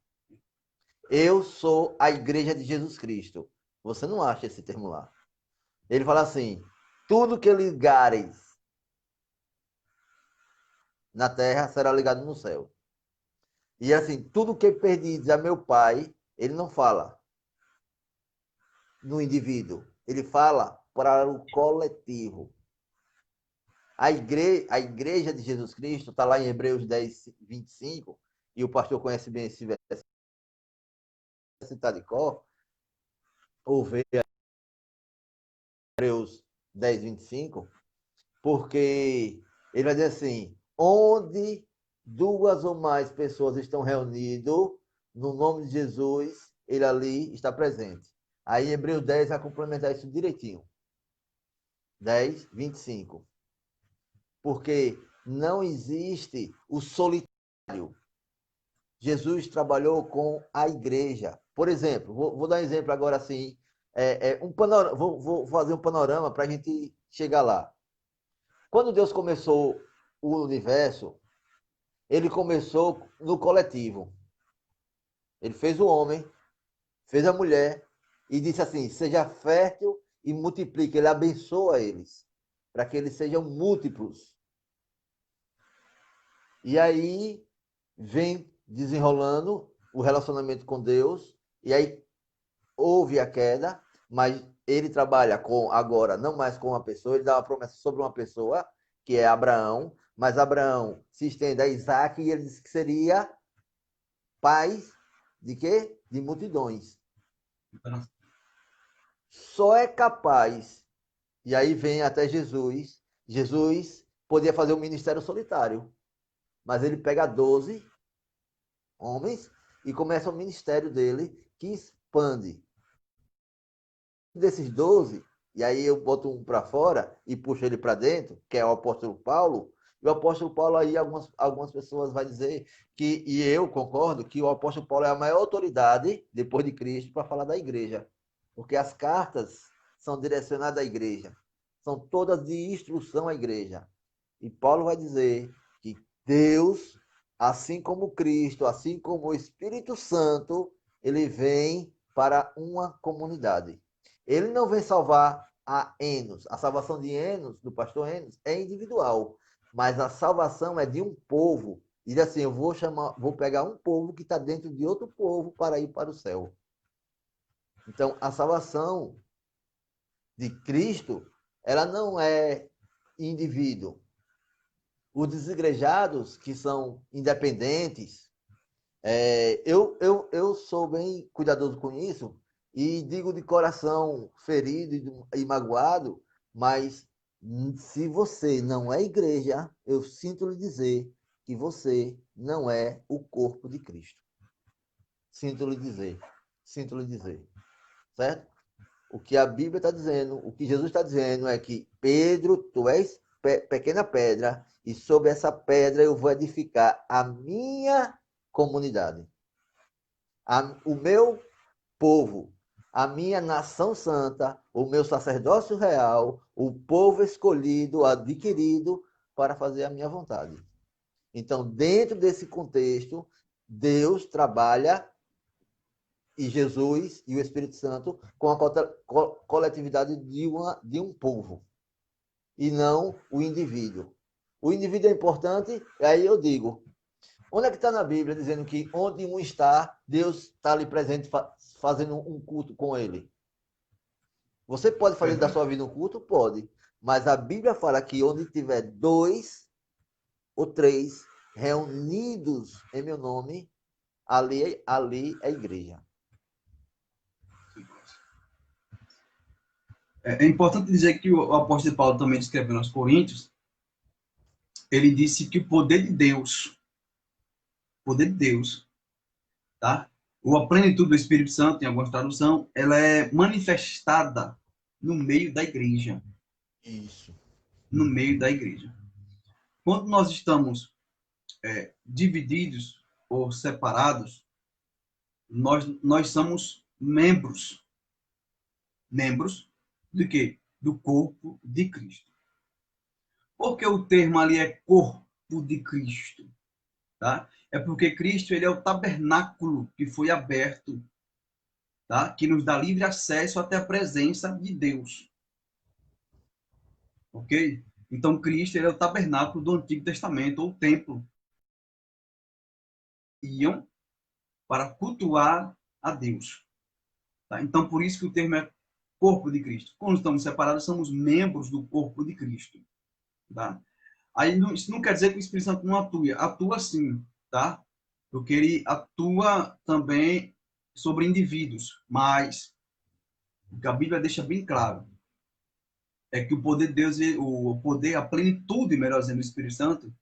Eu sou a igreja de Jesus Cristo. Você não acha esse termo lá. Ele fala assim: tudo que ligares na terra será ligado no céu. E assim, tudo que perdides a meu pai, ele não fala no indivíduo, ele fala para o coletivo. A igreja de Jesus Cristo está lá em Hebreus 10, 25, e o pastor conhece bem esse versículo, citar de cor, ou ver Hebreus 10, 25, porque ele vai dizer assim: onde duas ou mais pessoas estão reunidas no nome de Jesus, ele ali está presente. Aí Hebreus 10 vai complementar isso direitinho. 10, 25. Porque não existe o solitário. Jesus trabalhou com a igreja. Por exemplo, vou dar um exemplo agora assim, vou fazer um panorama para a gente chegar lá. Quando Deus começou o universo, ele começou no coletivo. Ele fez o homem, fez a mulher e disse assim: seja fértil e multiplique. Ele abençoa eles, para que eles sejam múltiplos. E aí vem desenrolando o relacionamento com Deus, e aí houve a queda, mas ele trabalha com agora não mais com uma pessoa, ele dá uma promessa sobre uma pessoa, que é Abraão, mas Abraão se estende a Isaac e ele disse que seria pai de quê? De multidões. Só é capaz, e aí vem até Jesus. Jesus podia fazer um ministério solitário, mas ele pega 12 homens e começa o ministério dele, que expande. Desses 12, e aí eu boto um para fora e puxo ele para dentro, que é o apóstolo Paulo, e o apóstolo Paulo aí, algumas pessoas vão dizer que, e eu concordo, que o apóstolo Paulo é a maior autoridade, depois de Cristo, para falar da igreja. Porque as cartas são direcionadas à igreja. São todas de instrução à igreja. E Paulo vai dizer que Deus, assim como Cristo, assim como o Espírito Santo, ele vem para uma comunidade. Ele não vem salvar a Enos. A salvação de Enos, do pastor Enos, é individual. Mas a salvação é de um povo. E assim, eu vou pegar um povo que está dentro de outro povo para ir para o céu. Então, a salvação de Cristo, ela não é indivíduo. Os desigrejados, que são independentes, eu sou bem cuidadoso com isso e digo de coração ferido e magoado, mas se você não é igreja, eu sinto lhe dizer que você não é o corpo de Cristo. Sinto lhe dizer. Sinto lhe dizer. Certo? O que a Bíblia está dizendo, o que Jesus está dizendo é que Pedro, tu és pequena pedra, e sobre essa pedra eu vou edificar a minha comunidade, o meu povo, a minha nação santa, o meu sacerdócio real, o povo escolhido, adquirido para fazer a minha vontade. Então, dentro desse contexto, Deus trabalha e Jesus e o Espírito Santo com a coletividade de um povo e não o indivíduo. O indivíduo é importante, e aí eu digo, onde é que está na Bíblia dizendo que onde um está, Deus está ali presente fazendo um culto com ele? Você pode fazer da sua vida um culto? Pode. Mas a Bíblia fala que onde tiver 2 ou 3 reunidos em meu nome, ali é igreja. É importante dizer que o apóstolo Paulo também escrevendo aos Coríntios, ele disse que o poder de Deus, tá? Ou a plenitude do Espírito Santo, em alguma tradução, ela é manifestada no meio da igreja. Isso. No meio da igreja. Quando nós estamos divididos ou separados, nós somos membros de quê? Do corpo de Cristo. Porque o termo ali é corpo de Cristo, tá? É porque Cristo ele é o tabernáculo que foi aberto, tá? Que nos dá livre acesso até a presença de Deus. OK? Então Cristo ele é o tabernáculo do Antigo Testamento, ou o templo. Iam para cultuar a Deus. Tá? Então por isso que o termo é corpo de Cristo. Quando estamos separados, somos membros do corpo de Cristo. Tá? Aí isso não quer dizer que o Espírito Santo não atua sim, tá? Porque ele atua também sobre indivíduos, mas o que a Bíblia deixa bem claro é que o poder de Deus, o poder, a plenitude, melhor dizendo, do Espírito Santo,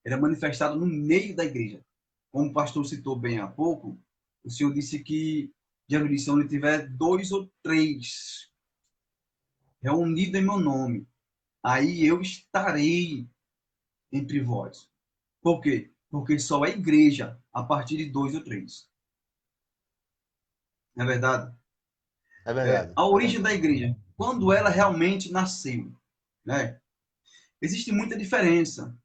ele é manifestado no meio da igreja. Como o pastor citou bem há pouco, o Senhor disse que Jesus disse, onde tiver 2 ou 3 reunidos em meu nome, aí eu estarei entre vós. Por quê? Porque só é igreja a partir de 2 ou 3. Não é verdade? É verdade. A origem da igreja, quando ela realmente nasceu, né? Existe muita diferença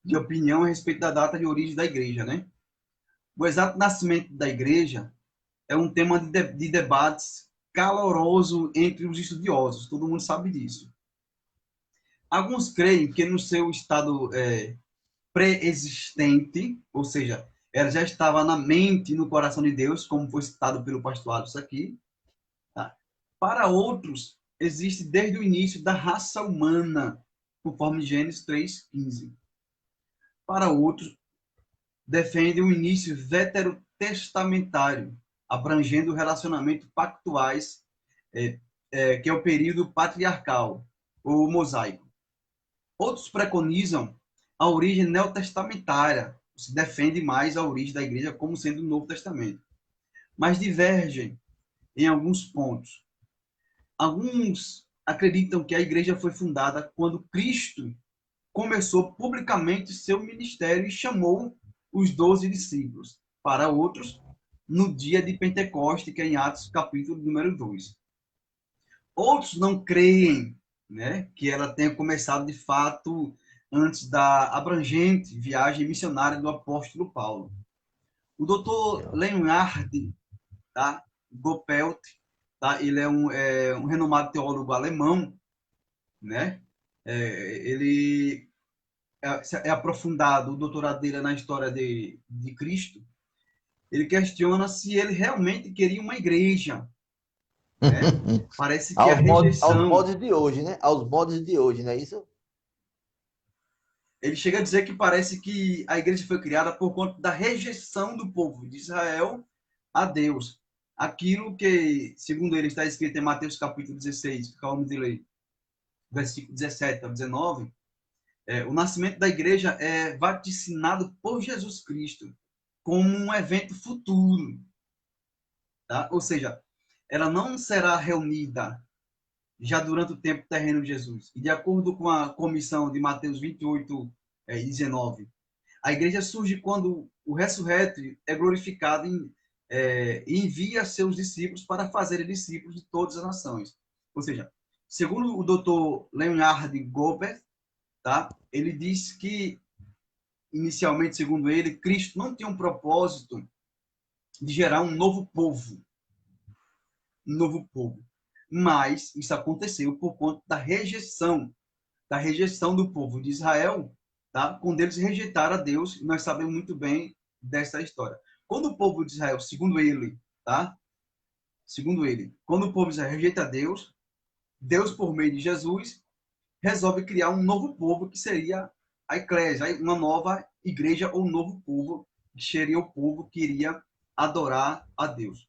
de opinião a respeito da data de origem da igreja, né? O exato nascimento da igreja é um tema de debates caloroso entre os estudiosos, todo mundo sabe disso. Alguns creem que no seu estado pré-existente, ou seja, ela já estava na mente e no coração de Deus, como foi citado pelo pastor Alisson aqui. Tá? Para outros, existe desde o início da raça humana, conforme Gênesis 3:15. Para outros, defende um início veterotestamentário, abrangendo relacionamentos pactuais, que é o período patriarcal, ou mosaico. Outros preconizam a origem neotestamentária, se defende mais a origem da igreja como sendo o Novo Testamento, mas divergem em alguns pontos. Alguns acreditam que a igreja foi fundada quando Cristo começou publicamente seu ministério e chamou os 12 discípulos. Para outros, no dia de Pentecoste, que é em Atos, capítulo número 2. Outros não creem, né, que ela tenha começado de fato antes da abrangente viagem missionária do apóstolo Paulo. O doutor Leonhard, tá, Gopelt, tá, ele é um renomado teólogo alemão, né? Ele é aprofundado, o doutorado dele é na história de Cristo. Ele questiona se ele realmente queria uma igreja, né? Parece que a Aos rejeição. modos de hoje, né? Aos modos de hoje, não é isso? Ele chega a dizer que parece que a igreja foi criada por conta da rejeição do povo de Israel a Deus. Aquilo que, segundo ele, está escrito em Mateus capítulo 16, que acabamos de ler, versículo 17 a 19, o nascimento da igreja é vaticinado por Jesus Cristo como um evento futuro. Tá? Ou seja, ela não será reunida já durante o tempo terreno de Jesus. E de acordo com a comissão de Mateus 28, 19, a igreja surge quando o ressurreto é glorificado e envia seus discípulos para fazerem discípulos de todas as nações. Ou seja, segundo o Dr. Leonhard Gobert, tá? Ele diz que, inicialmente, segundo ele, Cristo não tinha um propósito de gerar um novo povo. Um novo povo. Mas isso aconteceu por conta da rejeição do povo de Israel, tá? Quando eles rejeitaram a Deus, nós sabemos muito bem dessa história. Quando o povo de Israel, segundo ele, tá? Segundo ele, quando o povo de Israel rejeita a Deus, Deus, por meio de Jesus, resolve criar um novo povo que seria a eclésia, uma nova igreja ou um novo povo, que seria o povo que iria adorar a Deus.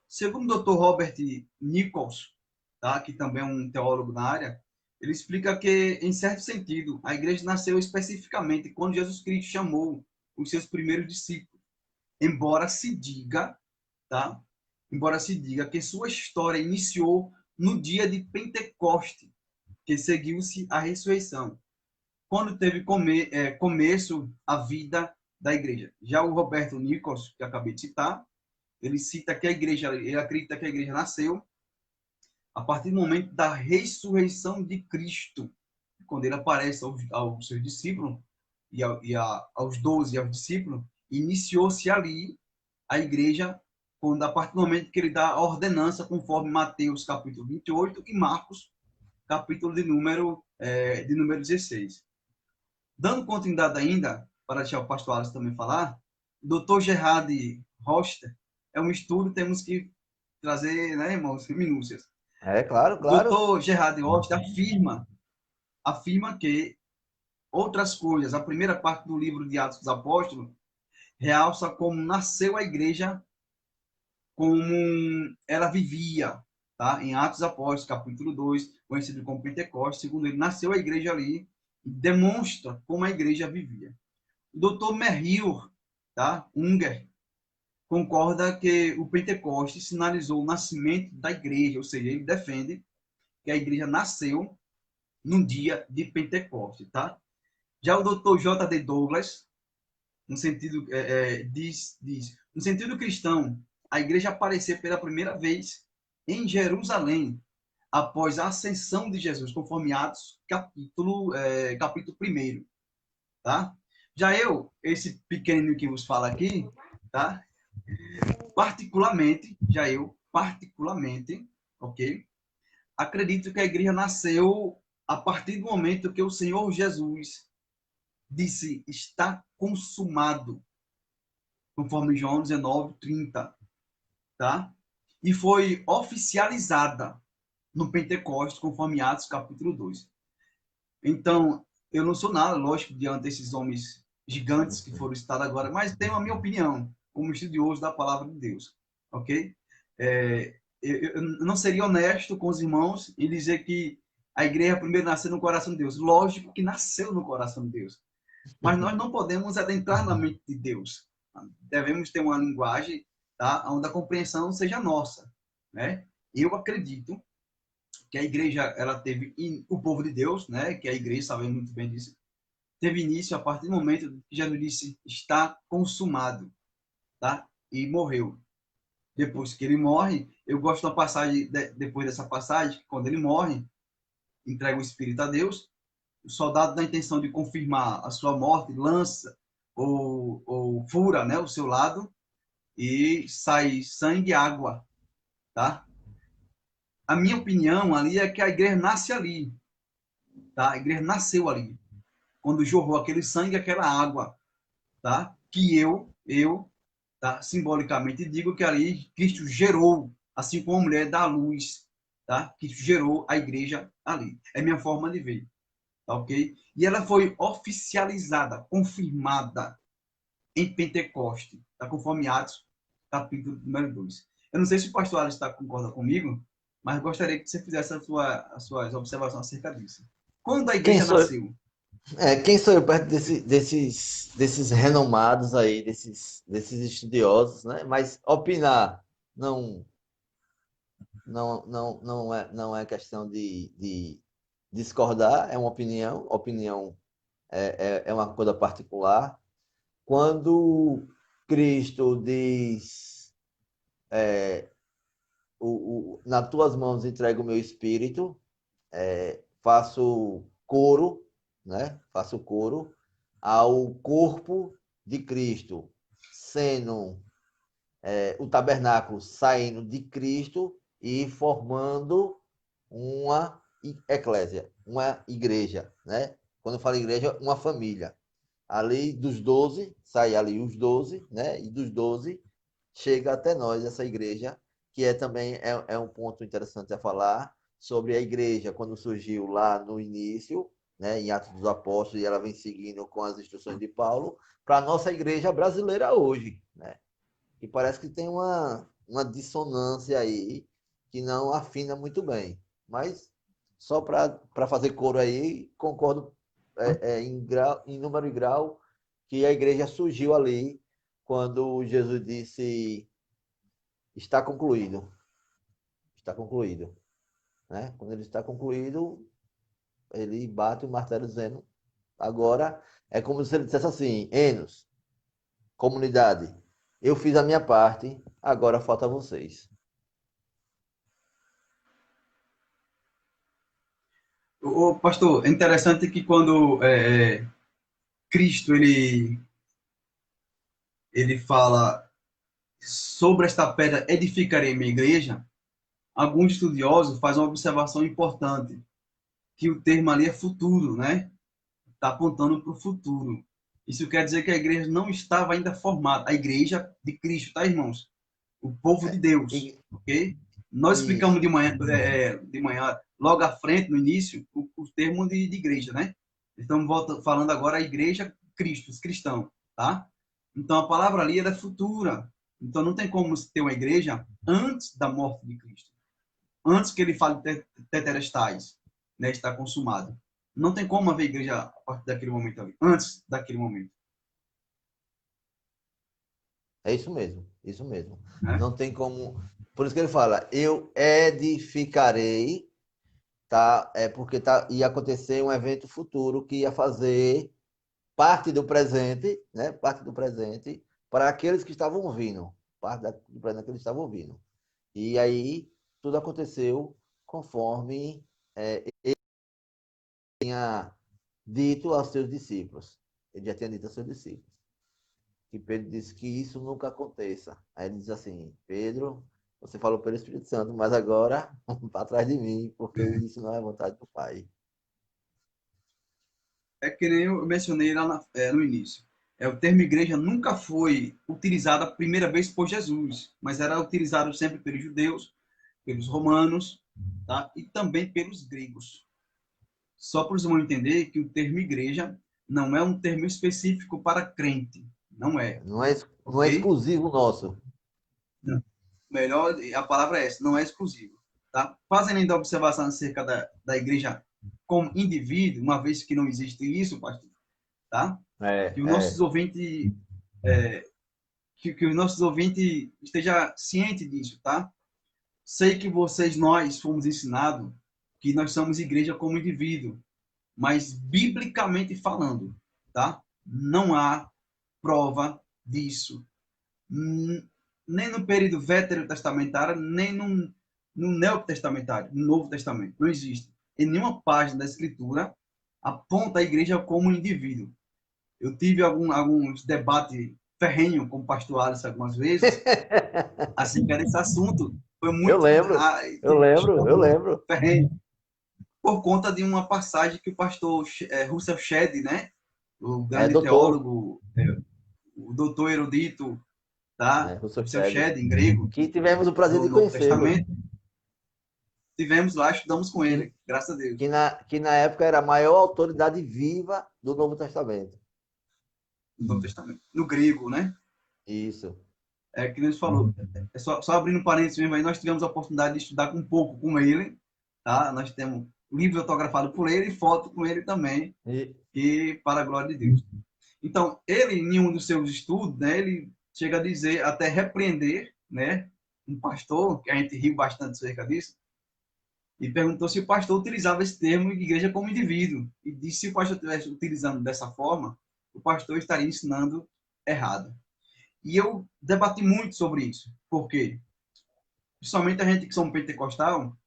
Segundo o Dr. Robert Nichols, tá, que também é um teólogo na área, ele explica que, em certo sentido, a igreja nasceu especificamente quando Jesus Cristo chamou os seus primeiros discípulos. Embora se diga, tá? Embora se diga que sua história iniciou no dia de Pentecoste, que seguiu-se a ressurreição, quando teve começo a vida da igreja. Já o Roberto Nichols, que acabei de citar, ele cita que a igreja, ele acredita que a igreja nasceu a partir do momento da ressurreição de Cristo, quando ele aparece aos seus discípulos aos 12 aos discípulos, iniciou-se ali a igreja quando a partir do momento que ele dá a ordenança conforme Mateus capítulo 28 e Marcos capítulo de número 16. Dando continuidade ainda, para deixar o pastor Alisson também falar, o Dr. Gerard Roster é um estudo, temos que trazer, né, irmãos, minúcias. É, claro, O claro. Dr. Gerard Roster afirma que outras coisas, a primeira parte do livro de Atos dos Apóstolos, realça como nasceu a igreja, como ela vivia, tá? Em Atos dos Apóstolos, capítulo 2, conhecido como Pentecostes, segundo ele, nasceu a igreja ali, demonstra como a igreja vivia. O Dr. Merrill, tá? Unger, concorda que o Pentecostes sinalizou o nascimento da igreja, ou seja, ele defende que a igreja nasceu no dia de Pentecostes, tá? Já o Dr. J. D. Douglas, no sentido no sentido cristão, a igreja apareceu pela primeira vez em Jerusalém após a ascensão de Jesus, conforme Atos capítulo 1, tá? Já esse pequeno que vos fala aqui, tá? Particularmente, ok? Acredito que a igreja nasceu a partir do momento que o Senhor Jesus disse, está consumado, conforme João 19:30, tá? E foi oficializada no Pentecostes, conforme Atos capítulo 2. Então, eu não sou nada, lógico, diante desses homens gigantes que foram citados agora, mas tenho a minha opinião, como estudioso da palavra de Deus, ok? Eu não seria honesto com os irmãos em dizer que a igreja primeiro nasceu no coração de Deus. Lógico que nasceu no coração de Deus. Mas nós não podemos adentrar na mente de Deus. Devemos ter uma linguagem, tá, onde a compreensão seja nossa, né? Eu acredito que a igreja ela teve o povo de Deus, né? Que a igreja sabe muito bem disso, teve início a partir do momento que Jesus disse está consumado, tá? E morreu. Depois que ele morre, eu gosto da passagem depois dessa passagem, que quando ele morre, entrega o espírito a Deus, o soldado, na intenção de confirmar a sua morte, lança ou fura, né, o seu lado e sai sangue e água, tá? A minha opinião ali é que a igreja nasce ali, tá? A igreja nasceu ali, quando jorrou aquele sangue, aquela água, tá? Que eu, tá? Simbolicamente digo que ali Cristo gerou, assim como a mulher dá luz, tá? Cristo gerou a igreja ali. É minha forma de ver. Tá, ok? E ela foi oficializada, confirmada em Pentecoste, tá? Conforme Atos, capítulo número 2. Eu não sei se o pastor Alisson concorda comigo, mas gostaria que você fizesse as suas observações acerca disso. Quando a Quem igreja sou, nasceu? quem sou eu perto desses renomados aí, desses estudiosos, né? Mas opinar não, não é questão de discordar, é uma opinião. Opinião é uma coisa particular. Quando Cristo diz, nas tuas mãos entrego o meu espírito, faço coro, né? Faço coro ao corpo de Cristo, sendo o tabernáculo saindo de Cristo e formando uma eclésia, uma igreja, né? Quando eu falo igreja, uma família. Ali dos 12, sai ali os 12, né? E dos 12 chega até nós essa igreja, que também é um ponto interessante a falar sobre a igreja, quando surgiu lá no início, né, em Atos dos Apóstolos, e ela vem seguindo com as instruções de Paulo, para a nossa igreja brasileira hoje, né? E parece que tem uma dissonância aí que não afina muito bem. Mas só para fazer coro aí, concordo em número e grau que a igreja surgiu ali quando Jesus disse está concluído. Está concluído. Né? Quando ele está concluído, ele bate o martelo dizendo agora é como se ele dissesse assim, Enos, comunidade, eu fiz a minha parte, agora falta vocês. O pastor, é interessante que quando Cristo ele fala sobre esta pedra edificarei minha igreja, alguns estudiosos fazem uma observação importante, que o termo ali é futuro, né? Está apontando para o futuro. Isso quer dizer que a igreja não estava ainda formada, a igreja de Cristo, tá, irmãos? O povo de Deus, E, ok? Nós explicamos isso. de manhã, logo à frente, no início, o termo de igreja, né? Estamos falando agora a igreja Cristo, os cristãos, tá? Então a palavra ali é futura. Então não tem como ter uma igreja antes da morte de Cristo, antes que ele fale tetelestais, né, está consumado. Não tem como haver igreja a partir daquele momento ali, antes daquele momento, É isso mesmo, isso mesmo. né? Não tem como. Por isso que ele fala, eu edificarei, tá? É porque ia acontecer um evento futuro que ia fazer parte do presente, né? Parte do presente para aqueles que estavam vindo, do presente que eles estavam vindo. E aí tudo aconteceu conforme ele tinha dito aos seus discípulos. Ele já tinha dito aos seus discípulos. Que Pedro disse que isso nunca aconteça. Aí ele diz assim: Pedro, você falou pelo Espírito Santo, mas agora para trás de mim, porque isso não é vontade do Pai. É que nem eu mencionei lá no início. O termo igreja nunca foi utilizado a primeira vez por Jesus, mas era utilizado sempre pelos judeus, pelos romanos, tá? E também pelos gregos. Só para os irmãos entender que o termo igreja não é um termo específico para crente, não é, Não é ok? exclusivo nosso. Melhor, a palavra é essa, não é exclusivo. Tá? Fazendo ainda a observação acerca da igreja como indivíduo, uma vez que não existe isso, pastor, tá? É, Que os nossos é. ouvintes, é, que os nossos ouvintes esteja ciente disso, tá? Sei que nós fomos ensinados que nós somos igreja como indivíduo, mas biblicamente falando, tá? Não há prova disso. Nem no período veterotestamentário, nem no neotestamentário, no Novo Testamento. Não existe. Em nenhuma página da Escritura aponta a igreja como indivíduo. Eu tive alguns debates ferrenhos com o pastor Alisson algumas vezes acerca desse assunto. Foi Eu muito lembro, eu lembro, eu lembro. ferrenho por conta de uma passagem que o pastor Russell Shedd, né, o É, grande doutor, teólogo, o doutor erudito, tá? Russell Russell Shedd, Shedd, em grego, que tivemos o prazer do de Novo conhecê-lo, Testamento, tivemos lá, estudamos com que, ele, graças a Deus, que na época era a maior autoridade viva do Novo Testamento. no Novo Testamento, no grego, né? Isso. É que Deus falou. Só abrindo parênteses mesmo aí, nós tivemos a oportunidade de estudar um pouco com ele, tá? Nós temos livro autografado por ele e foto com ele também, E, e para a glória de Deus. Então, ele, em um dos seus estudos, né, ele chega a dizer, até repreender, né, um pastor, que a gente riu bastante acerca disso, e perguntou se o pastor utilizava esse termo de igreja como indivíduo. E disse que se o pastor estivesse utilizando dessa forma, o pastor estaria ensinando errado. E eu debati muito sobre isso. Por quê? Principalmente a gente que somos pentecostal,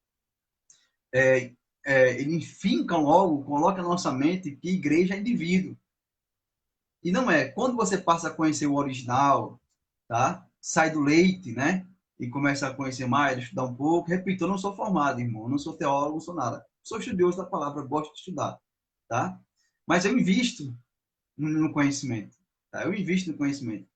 ele finca logo, coloca na nossa mente que igreja é indivíduo. E não é. Quando você passa a conhecer o original, tá? Sai do leite, né? E começa a conhecer mais, estudar um pouco. Repito, eu não sou formado, irmão. Não sou teólogo, não sou nada. Sou estudioso da palavra, gosto de estudar, tá? Mas eu invisto no conhecimento, tá? Eu invisto no conhecimento.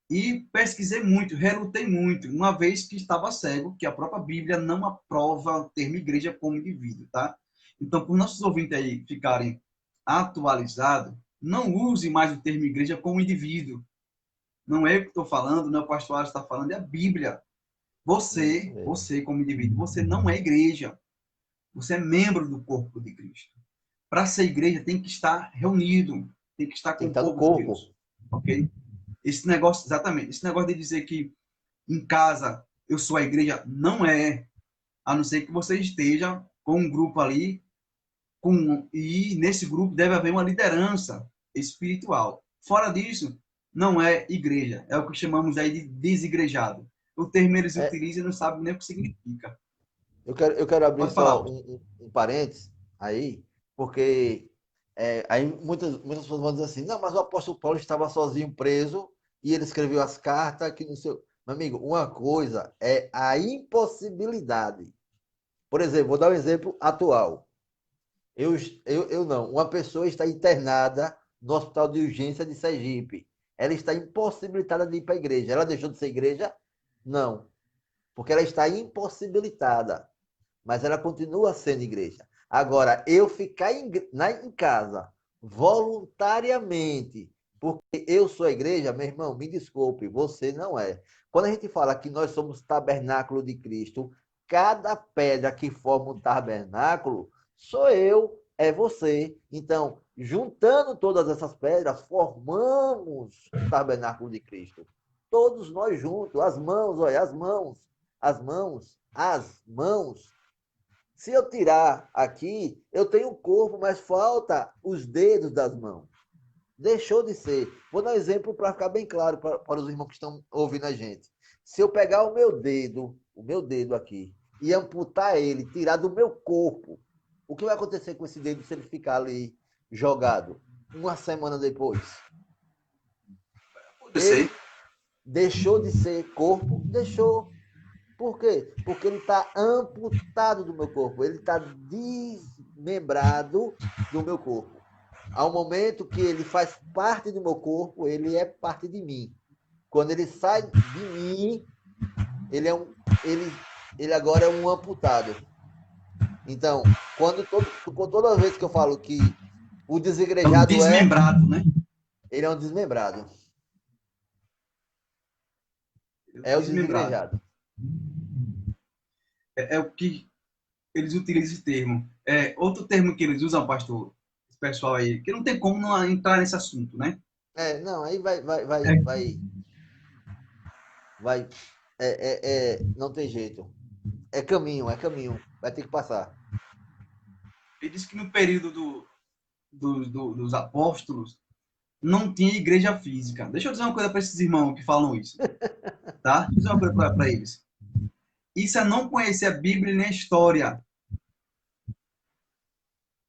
E pesquisei muito, relutei muito, uma vez que estava cego, que a própria Bíblia não aprova o termo igreja como indivíduo, tá? Então, por nossos ouvintes aí ficarem atualizados, não use mais o termo igreja como indivíduo. Não é eu que estou falando, não é o pastor Alisson está falando, é a Bíblia. isso mesmo. Você como indivíduo, você não é igreja. Você é membro do corpo de Cristo. Para ser igreja, tem que estar reunido, tem que estar Tem com que o estar no povo de corpo. Deus. Ok? Esse negócio, exatamente, esse negócio de dizer que em casa eu sou a igreja, não é. A não ser que você esteja com um grupo ali, e nesse grupo deve haver uma liderança espiritual. Fora disso, não é igreja. É o que chamamos aí de desigrejado. O termo eles É, utilizam e não sabem nem o que significa. eu quero abrir Pode falar, só pastor. um parênteses aí, porque aí muitas pessoas vão dizer assim, não, mas o apóstolo Paulo estava sozinho preso e ele escreveu as cartas que no seu. Meu amigo, uma coisa é a impossibilidade. Por exemplo, vou dar um exemplo atual. Eu não. Uma pessoa está internada no hospital de urgência de Sergipe. Ela está impossibilitada de ir para a igreja. Ela deixou de ser igreja? Não. Porque ela está impossibilitada. Mas ela continua sendo igreja. Agora, eu ficar em casa voluntariamente, porque eu sou a igreja, meu irmão, me desculpe, você não é. Quando a gente fala que nós somos tabernáculo de Cristo, cada pedra que forma um tabernáculo sou eu, é você. Então, juntando todas essas pedras, formamos o tabernáculo de Cristo. Todos nós juntos, as mãos, olha, as mãos. Se eu tirar aqui, eu tenho o corpo, mas falta os dedos das mãos. Deixou de ser. Vou dar um exemplo para ficar bem claro para os irmãos que estão ouvindo a gente. Se eu pegar o meu dedo aqui, e amputar ele, tirar do meu corpo, o que vai acontecer com esse dedo se ele ficar ali jogado? Uma semana depois. Eu sei. Ele deixou de ser corpo? Deixou. Por quê? Porque ele está amputado do meu corpo, ele está desmembrado do meu corpo. Ao momento que ele faz parte do meu corpo, ele é parte de mim. Quando ele sai de mim, ele é um, ele, ele agora é um amputado. Então, toda vez que eu falo que o É um desigrejado desmembrado, né? ele é um desmembrado. É o Desmembrado. desigrejado. É o que eles utilizam esse termo. Outro termo que eles usam, pastor, esse pessoal aí, que não tem como não entrar nesse assunto, né? Não, aí É, vai, não tem jeito. É caminho, vai ter que passar. Ele disse que no período dos apóstolos não tinha igreja física. Deixa eu dizer uma coisa para esses irmãos que falam isso, tá? Deixa eu dizer uma coisa para eles. Isso é não conhecer a Bíblia nem a história.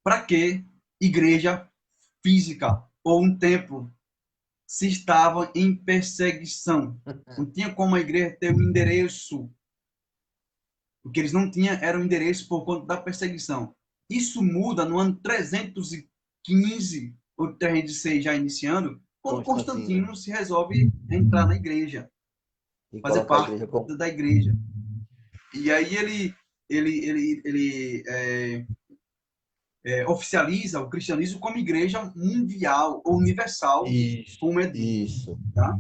Para que igreja física ou um templo se estava em perseguição? Não tinha como a igreja ter um endereço. O que eles não tinham era um endereço por conta da perseguição. Isso muda no ano 315, ou 306 já iniciando, quando Constantino se resolve entrar na igreja, e fazer coloca a parte igreja como... da igreja. E aí ele oficializa o cristianismo como igreja mundial ou universal, como é dito. Isso. Tá?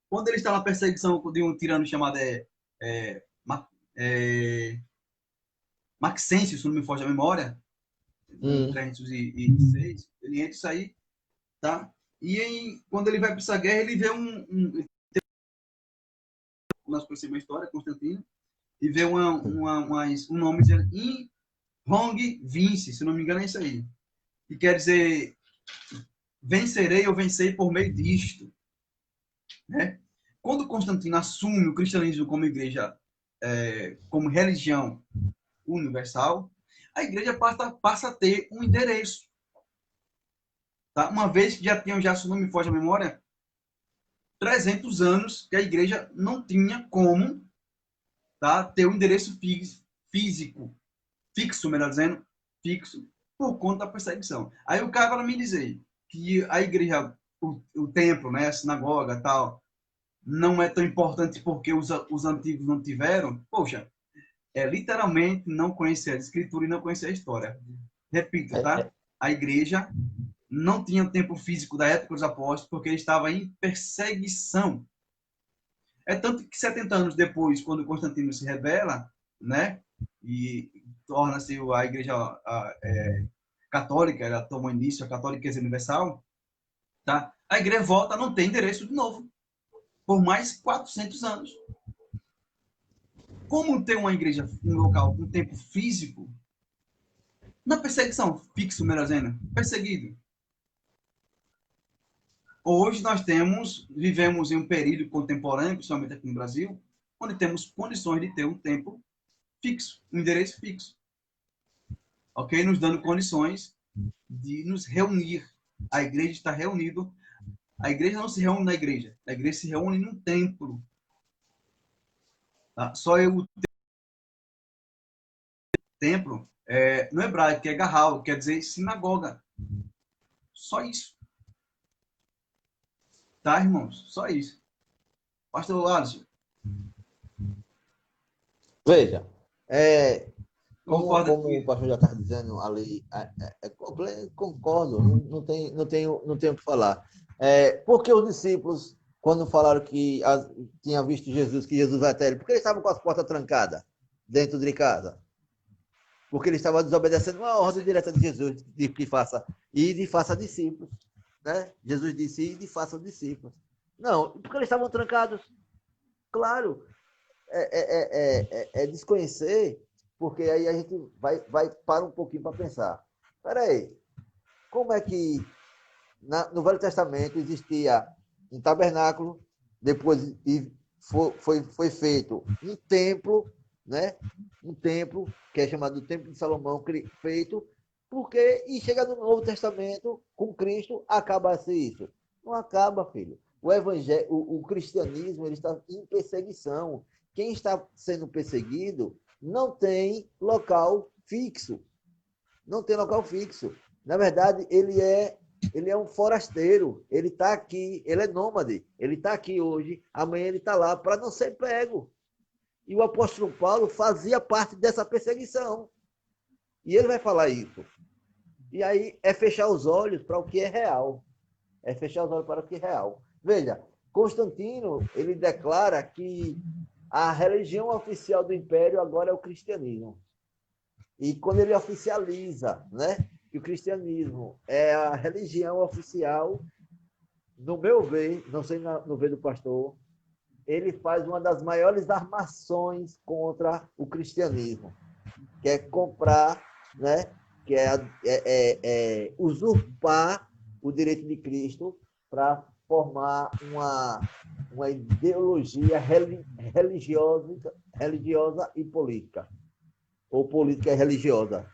Quando ele está na perseguição de um tirano chamado é, Maxêncio, se não me foge a memória, em 306, ele entra isso aí, tá? Quando ele vai para essa guerra, ele vê nós conhecemos a história, Constantino, e vê um nome dizendo Hong Vince, se não me engano é isso aí. Que quer dizer, vencerei ou vencei por meio disto. Né? Quando Constantino assume o cristianismo como igreja, como religião universal, a igreja passa a ter um endereço. Tá? Uma vez que já, se não me foge a memória, 300 anos que a igreja não tinha como, tá, ter um endereço físico, fixo, melhor dizendo, fixo, por conta da perseguição. Aí o cara vai me dizer que a igreja, o templo, né, a sinagoga tal, não é tão importante porque os antigos não tiveram. Poxa, é literalmente não conhecer a escritura e não conhecer a história. Repito, tá? A igreja não tinha o templo físico da época dos apóstolos porque ele estava em perseguição. É tanto que 70 anos depois, quando Constantino se rebela, né, e torna-se a igreja católica, ela toma início, a católica universal, tá? A igreja volta a não ter endereço de novo, por mais 400 anos. Como ter uma igreja, um local, um templo físico, na perseguição, fixo, melhor dizendo, perseguido. Hoje nós vivemos em um período contemporâneo, principalmente aqui no Brasil, onde temos condições de ter um templo fixo, um endereço fixo. Ok? Nos dando condições de nos reunir. A igreja está reunida. A igreja não se reúne na igreja. A igreja se reúne num templo. Tá? Só o templo, no hebraico, que é garral, quer dizer sinagoga. Só isso. Tá, irmãos? Só isso. Pastor Alisson. Veja, como o pastor já está dizendo ali, concordo, não tenho o que falar. Porque os discípulos, quando falaram que tinha visto Jesus, que Jesus vai até ele, porque eles estavam com as portas trancadas dentro de casa? Porque eles estavam desobedecendo uma ordem direta de Jesus, de que faça discípulos. Né? Jesus disse, e façam discípulos. Não, porque eles estavam trancados. Claro, desconhecer, porque aí a gente vai para um pouquinho para pensar. Espera aí, como é que no Velho Testamento existia um tabernáculo, depois foi feito um templo, né? Um templo que é chamado do Templo de Salomão, feito, e chega no Novo Testamento, com Cristo, acaba-se isso. Não acaba, filho. O evangelho, o cristianismo, ele está em perseguição. Quem está sendo perseguido não tem local fixo. Não tem local fixo. Na verdade, ele é um forasteiro. Ele está aqui, ele é nômade. Ele está aqui hoje, amanhã ele está lá, para não ser pego. E o apóstolo Paulo fazia parte dessa perseguição. E ele vai falar isso. E aí é fechar os olhos para o que é real. É fechar os olhos para o que é real. Veja, Constantino, ele declara que a religião oficial do império agora é o cristianismo. E quando ele oficializa, né, que o cristianismo é a religião oficial, no meu ver, não sei no ver do pastor, ele faz uma das maiores armações contra o cristianismo, que é comprar, né, que é usurpar o direito de Cristo para formar uma ideologia religiosa e política, ou política e religiosa,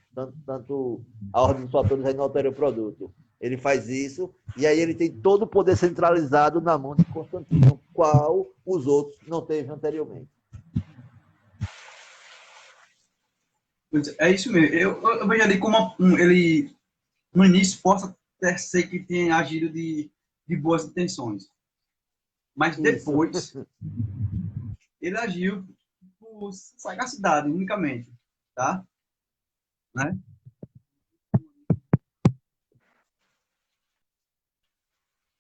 tanto a ordem dos fatores aí não altera o produto. Ele faz isso, e aí ele tem todo o poder centralizado na mão de Constantino, qual os outros não teve anteriormente. É isso mesmo. Eu vejo ali como ele, no início, possa até ser que tenha agido de boas intenções. Mas depois, ele agiu por sagacidade, unicamente. Tá? Né?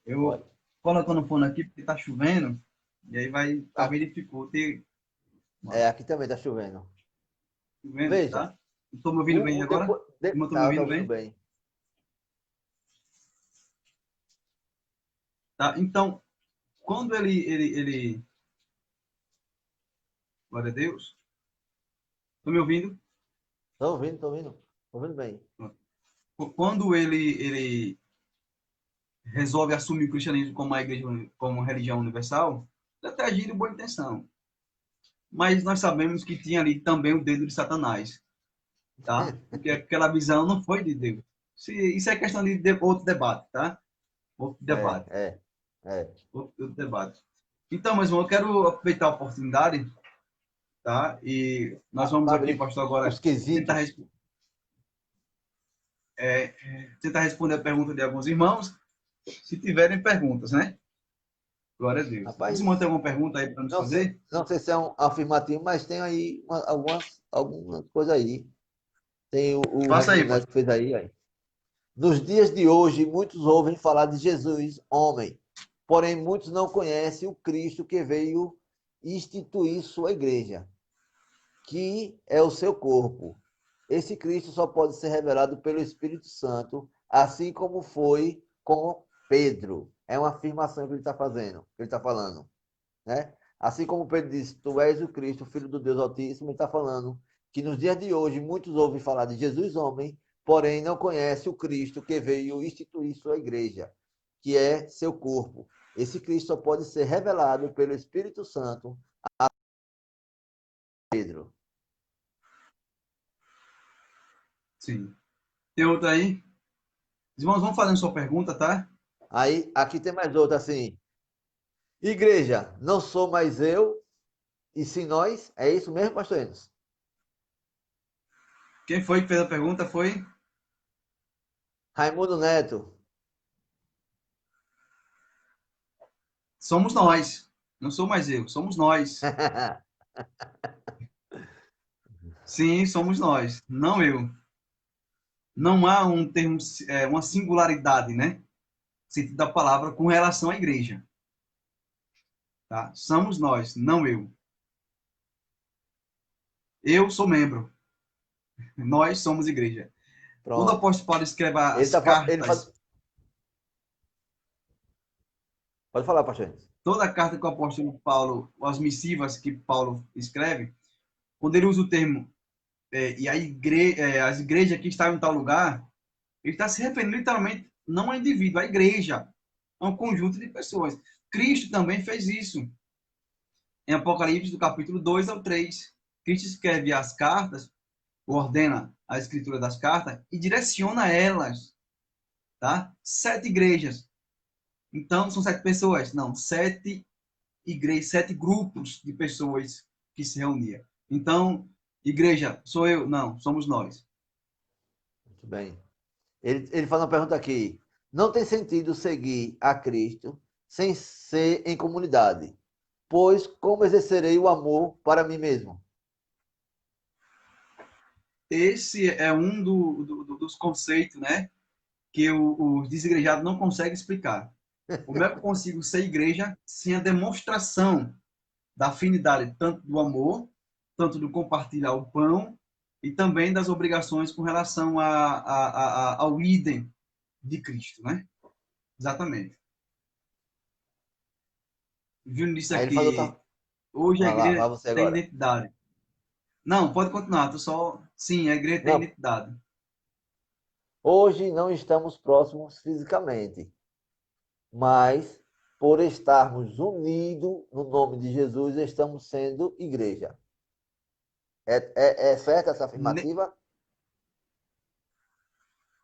Eu colocando o fone aqui porque está chovendo, e aí talvez dificulte. Aqui também está chovendo. Chovendo, Veja. tá? Estou me ouvindo bem agora? Estou me ouvindo bem? Tá? Então, quando ele... Glória a Deus. Estão me ouvindo? Estou ouvindo. Estou ouvindo bem. Quando ele resolve assumir o cristianismo como a igreja, como religião universal, ele até agiu de boa intenção. Mas nós sabemos que tinha ali também o dedo de Satanás. Tá? Porque aquela visão não foi de Deus. Isso é questão de outro debate, tá? Outro debate. Outro debate. Então, meus irmãos, eu quero aproveitar a oportunidade, tá? E nós vamos aqui, pastor, agora tentar responder a pergunta de alguns irmãos, se tiverem perguntas, né? Glória a Deus. Rapaz, os irmãos têm alguma pergunta aí para nos fazer? Não sei se é um afirmativo, mas tem aí algumas coisas aí. Tem o Raimundo Neto que fez aí. Nos dias de hoje, muitos ouvem falar de Jesus, homem. Porém, muitos não conhecem o Cristo que veio instituir sua igreja, que é o seu corpo. Esse Cristo só pode ser revelado pelo Espírito Santo, assim como foi com Pedro. É uma afirmação que ele está fazendo, que ele está falando. Né? Assim como Pedro disse, tu és o Cristo, filho do Deus Altíssimo, ele está falando que nos dias de hoje muitos ouvem falar de Jesus homem, porém não conhecem o Cristo que veio instituir sua igreja, que é seu corpo. Esse Cristo só pode ser revelado pelo Espírito Santo a Pedro. Sim. Tem outra aí? Os irmãos vão fazendo sua pergunta, tá? Aí, aqui tem mais outra assim. Igreja, não sou mais eu, e sim nós? É isso mesmo, pastor Enos? Quem foi que fez a pergunta foi? Raimundo Neto. Somos nós. Não sou mais eu, somos nós. Sim, somos nós, não eu. Não há um termo, uma singularidade, né? Sentido da palavra com relação à igreja. Tá? Somos nós, não eu. Eu sou membro. Nós somos igreja. Pronto. Quando o apóstolo Paulo escreve as cartas... Pode falar, pastor. Toda a carta que o apóstolo Paulo, as missivas que Paulo escreve, quando ele usa o termo e as igrejas que estavam em tal lugar, ele está se referindo literalmente não a indivíduo, a igreja, a um conjunto de pessoas. Cristo também fez isso. Em Apocalipse, do capítulo 2 ao 3, Cristo escreve as cartas, ordena a escritura das cartas e direciona elas, tá? 7 igrejas. Então, são 7 pessoas? Não, 7 igrejas, 7 grupos de pessoas que se reuniam. Então, igreja, sou eu? Não, somos nós. Muito bem. Ele faz uma pergunta aqui. Não tem sentido seguir a Cristo sem ser em comunidade, pois como exercerei o amor para mim mesmo? Esse é um dos conceitos, né, que os desigrejados não conseguem explicar. Como é que eu consigo ser igreja sem a demonstração da afinidade, tanto do amor, tanto do compartilhar o pão, e também das obrigações com relação ao idem de Cristo, né? Exatamente. O Júnior disse aqui, hoje a igreja tem identidade. Não, pode continuar, sim, a igreja tem identidade. Hoje não estamos próximos fisicamente, mas por estarmos unidos no nome de Jesus, estamos sendo igreja. É certa essa Ne- afirmativa?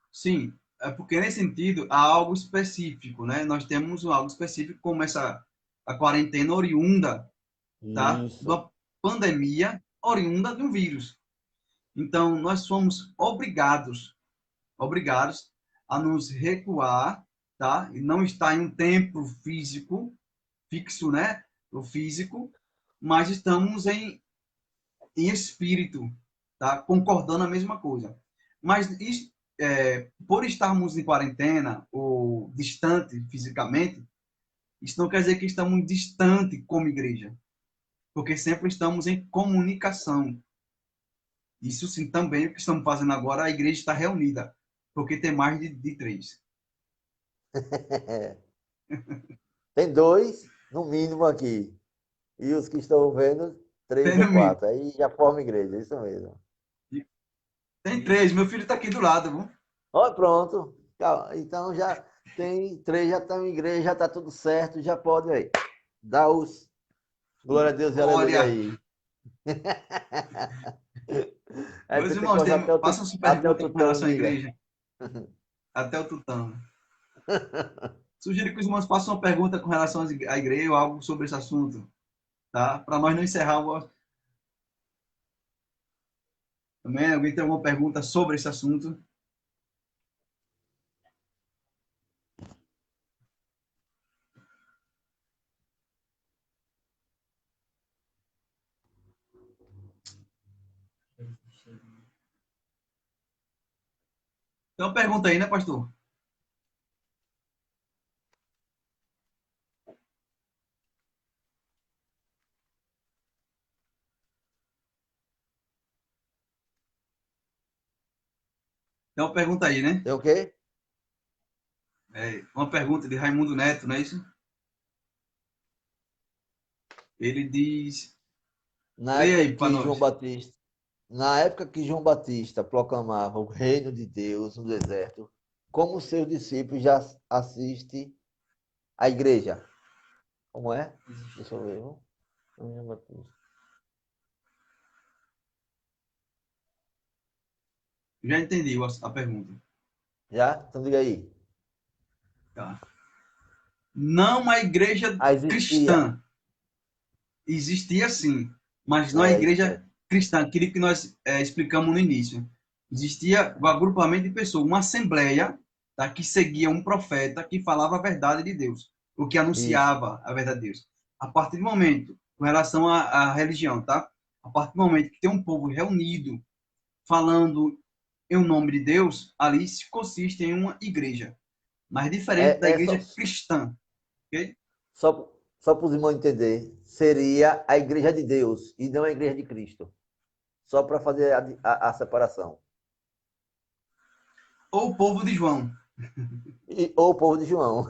Sim, é porque nesse sentido há algo específico, né? Nós temos algo específico como essa a quarentena oriunda, tá? De Isso. uma pandemia oriunda de um vírus. Então, nós somos obrigados a nos recuar, tá? E não estar em um templo físico, fixo, né? O físico, mas estamos em espírito, tá? Concordando a mesma coisa. Mas por estarmos em quarentena ou distante fisicamente, isso não quer dizer que estamos distante como igreja, porque sempre estamos em comunicação. Isso sim, também o que estamos fazendo agora, a igreja está reunida, porque tem mais de três. Tem dois, no mínimo, aqui. E os que estão vendo, três Tem ou no mínimo. quatro. Aí já forma igreja, isso mesmo. Tem três, meu filho está aqui do lado, viu? Ó, pronto. Então já tem três, já estão em igreja, já está tudo certo, já pode aí. Dá os glória a Deus e aleluia Olha, aí. Aí meus irmãos, Pentecostes façam-se até o pergunta com tutano relação à diga. igreja, até o tutano. Sugiro que os irmãos façam uma pergunta com relação à igreja ou algo sobre esse assunto, tá? Para nós não encerrar também. Alguém tem alguma pergunta sobre esse assunto? Então pergunta aí, né, pastor? Então pergunta aí, né? Tem o quê? Uma pergunta de Raimundo Neto, não é isso? Ele diz, Na leia época aí para que João nós. Batista, na época que João Batista proclamava o reino de Deus no deserto, como seus discípulos já assistem à igreja? Como é? Deixa eu ver. João Batista. Já entendi a pergunta. Já? Então diga aí. Tá. Não a igreja Ah, existia. cristã. Existia sim, mas não a É isso igreja mesmo. cristã, aquilo que nós explicamos no início. Existia um agrupamento de pessoas, uma assembleia, tá, que seguia um profeta que falava a verdade de Deus, o que Isso. anunciava a verdade de Deus. A partir do momento, com relação à religião, tá? A partir do momento que tem um povo reunido falando em o nome de Deus, ali se consiste em uma igreja, mas diferente da É igreja cristã, ok? só, só para os irmãos entender. Seria a igreja de Deus e não a igreja de Cristo. Só para fazer a separação. Ou o povo de João. Ou o povo de João.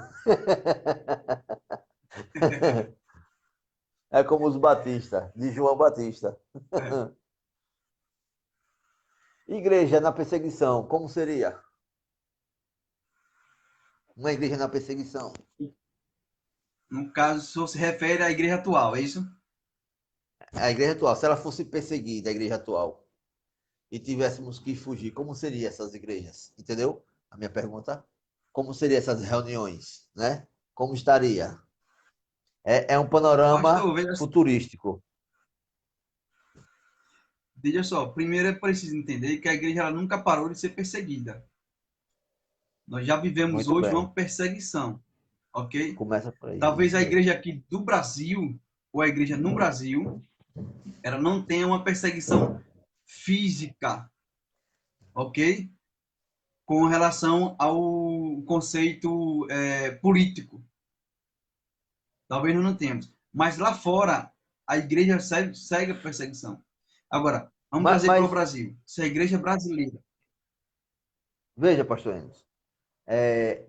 É como os batistas, de João Batista. É. Igreja na perseguição, como seria? Uma igreja na perseguição. No caso, só se refere à igreja atual, é isso? A igreja atual, se ela fosse perseguida, a igreja atual, e tivéssemos que fugir, como seriam essas igrejas? Entendeu? A minha pergunta? Como seriam essas reuniões, né? Como estaria? É um panorama Pastor, futurístico. veja só, primeiro é preciso entender que a igreja ela nunca parou de ser perseguida. Nós já vivemos Muito hoje bem. uma perseguição, ok? Começa por aí, Talvez isso a mesmo. igreja aqui do Brasil, ou a igreja no Brasil, ela não tenha uma perseguição física, ok? Com relação ao conceito político. Talvez nós não tenhamos. Mas lá fora, a igreja segue a perseguição. Agora, vamos Mas, trazer para o mas Brasil. Se a igreja brasileira. veja, pastor Enos,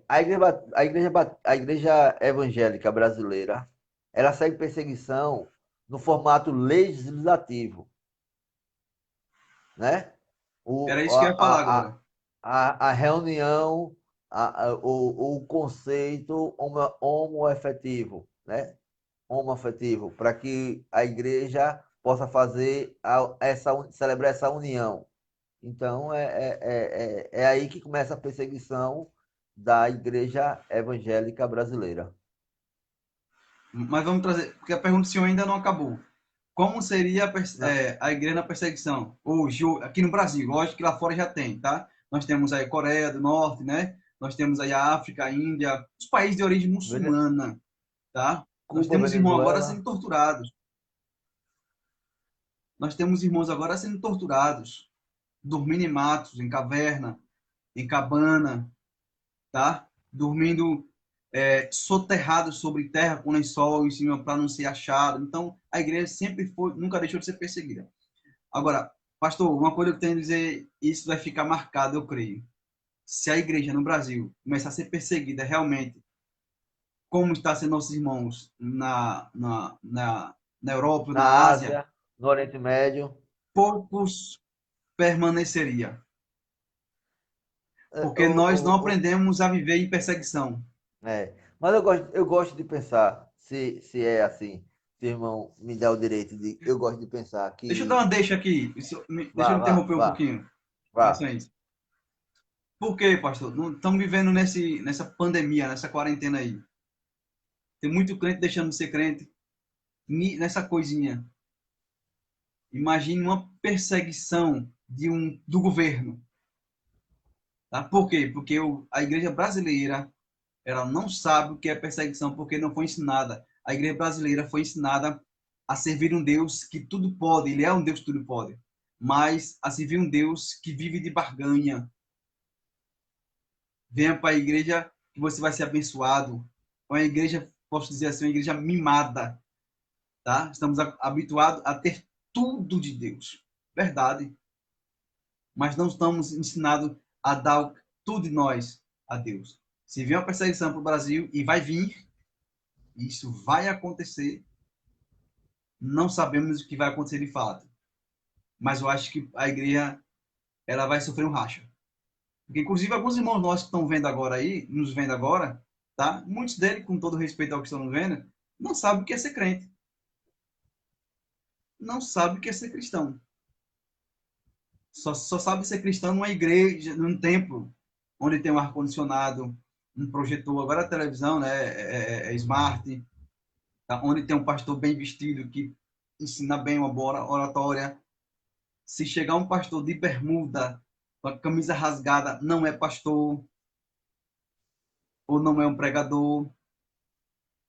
a igreja evangélica brasileira, ela segue perseguição no formato legislativo, né? Era isso que eu ia falar agora. a reunião, o conceito homoafetivo, né? Homoafetivo, para que a igreja possa fazer celebrar essa união. Então, é aí que começa a perseguição da igreja evangélica brasileira. Mas vamos trazer, porque a pergunta do senhor ainda não acabou. Como seria Não, a igreja na perseguição? Hoje, aqui no Brasil, lógico que lá fora já tem, tá? Nós temos aí a Coreia do Norte, né? Nós temos aí a África, a Índia, os países de origem muçulmana, tá? Nós Cuba, temos irmãos agora Venezuela. sendo torturados. Nós temos irmãos agora sendo torturados, dormindo em matos, em caverna, em cabana, tá? Dormindo soterrado sobre terra com lençol em cima para não ser achado. Então, a igreja sempre foi, nunca deixou de ser perseguida. Agora, pastor, uma coisa que eu tenho a dizer, isso vai ficar marcado, eu creio. Se a igreja no Brasil começar a ser perseguida realmente, como está sendo nossos irmãos na Europa, Na na Ásia, Ásia, no Oriente Médio. poucos permaneceria, É, porque nós não aprendemos a viver em perseguição. mas eu gosto de pensar, se é assim, se o irmão me dá o direito de. Eu gosto de pensar Deixa eu dar que. uma deixa aqui, deixa Vá, eu vá, interromper um vá, pouquinho em relação vá. a isso. Por quê, pastor? Não estamos vivendo nessa pandemia, nessa quarentena aí. Tem muito crente deixando de ser crente nessa coisinha. Imagine uma perseguição do governo. Tá? Por quê? Porque a igreja brasileira ela não sabe o que é perseguição porque não foi ensinada. A igreja brasileira foi ensinada a servir um Deus que tudo pode. Ele é um Deus que tudo pode. Mas a servir um Deus que vive de barganha. Venha para a igreja que você vai ser abençoado. Uma igreja, posso dizer assim, uma igreja mimada. Tá? Estamos habituados a ter tudo de Deus. Verdade. Mas não estamos ensinados a dar tudo de nós a Deus. Se vier uma perseguição para o Brasil, e vai vir, isso vai acontecer, não sabemos o que vai acontecer de fato. Mas eu acho que a igreja ela vai sofrer um racha. Porque, inclusive, alguns irmãos nossos que estão vendo agora aí, nos vendo agora, tá? Muitos deles, com todo respeito ao que estão nos vendo, não sabem o que é ser crente. Não sabem o que é ser cristão. Só sabe ser cristão numa igreja, num templo, onde tem um ar-condicionado, um projetor, agora a televisão, né, é smart, tá? Onde tem um pastor bem vestido que ensina bem uma boa oratória. Se chegar um pastor de bermuda, com a camisa rasgada, não é pastor ou não é um pregador,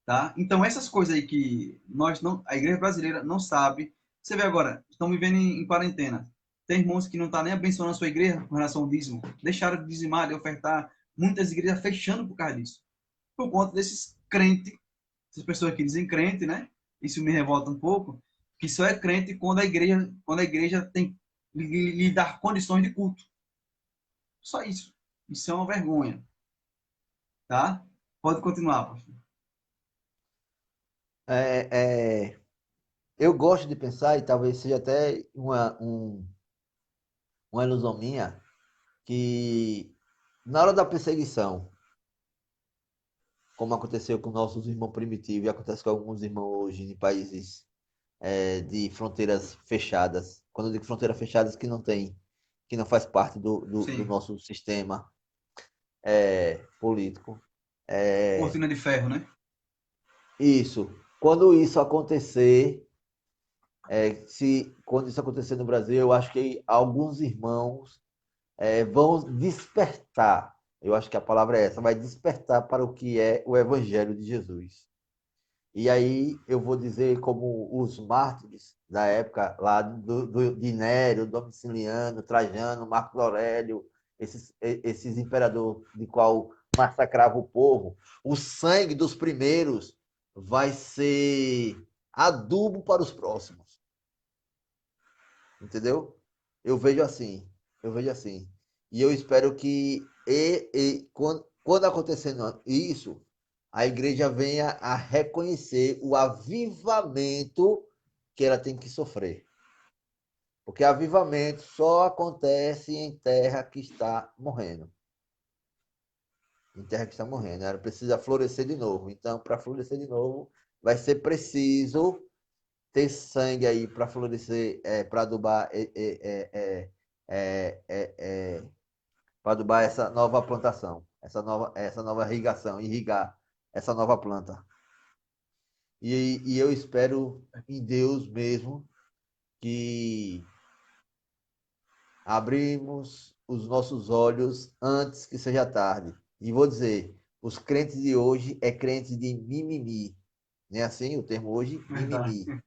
tá? Então essas coisas aí que nós não, a igreja brasileira não sabe. Você vê agora, estão vivendo em quarentena. Tem irmãos que não estão nem abençoando a sua igreja com relação ao dízimo. Deixaram de dizimar, de ofertar. Muitas igrejas fechando por causa disso. Por conta desses crentes, essas pessoas que dizem crente, né? Isso me revolta um pouco, que só é crente quando a igreja tem lhe dar condições de culto. Só isso. Isso é uma vergonha, tá? Pode continuar, pastor. É, é, eu gosto de pensar, e talvez seja até uma ilusão minha, que na hora da perseguição, como aconteceu com nossos irmãos primitivos e acontece com alguns irmãos hoje em países de fronteiras fechadas, quando eu digo fronteiras fechadas que não faz parte do Sim. nosso sistema político. Cortina de ferro, né? Isso. Quando isso acontecer, quando isso acontecer no Brasil, eu acho que alguns irmãos vão despertar. Eu acho que a palavra é essa, vai despertar para o que é o Evangelho de Jesus. E aí eu vou dizer como os mártires da época lá de Nério, Domiciliano, Trajano, Marco Aurélio, esses imperadores de qual massacrava o povo, o sangue dos primeiros vai ser adubo para os próximos. Entendeu? Eu vejo assim. Eu vejo assim. E eu espero que quando acontecendo isso, a igreja venha a reconhecer o avivamento que ela tem que sofrer. Porque avivamento só acontece em terra que está morrendo. Em terra que está morrendo. Ela precisa florescer de novo. Então, para florescer de novo, vai ser preciso ter sangue aí para florescer, para adubar, para adubar essa nova plantação, essa nova irrigação, irrigar essa nova planta. E eu espero em Deus mesmo que abrimos os nossos olhos antes que seja tarde. E vou dizer, os crentes de hoje é crente de mimimi. Não é assim o termo hoje? Verdade. Mimimi.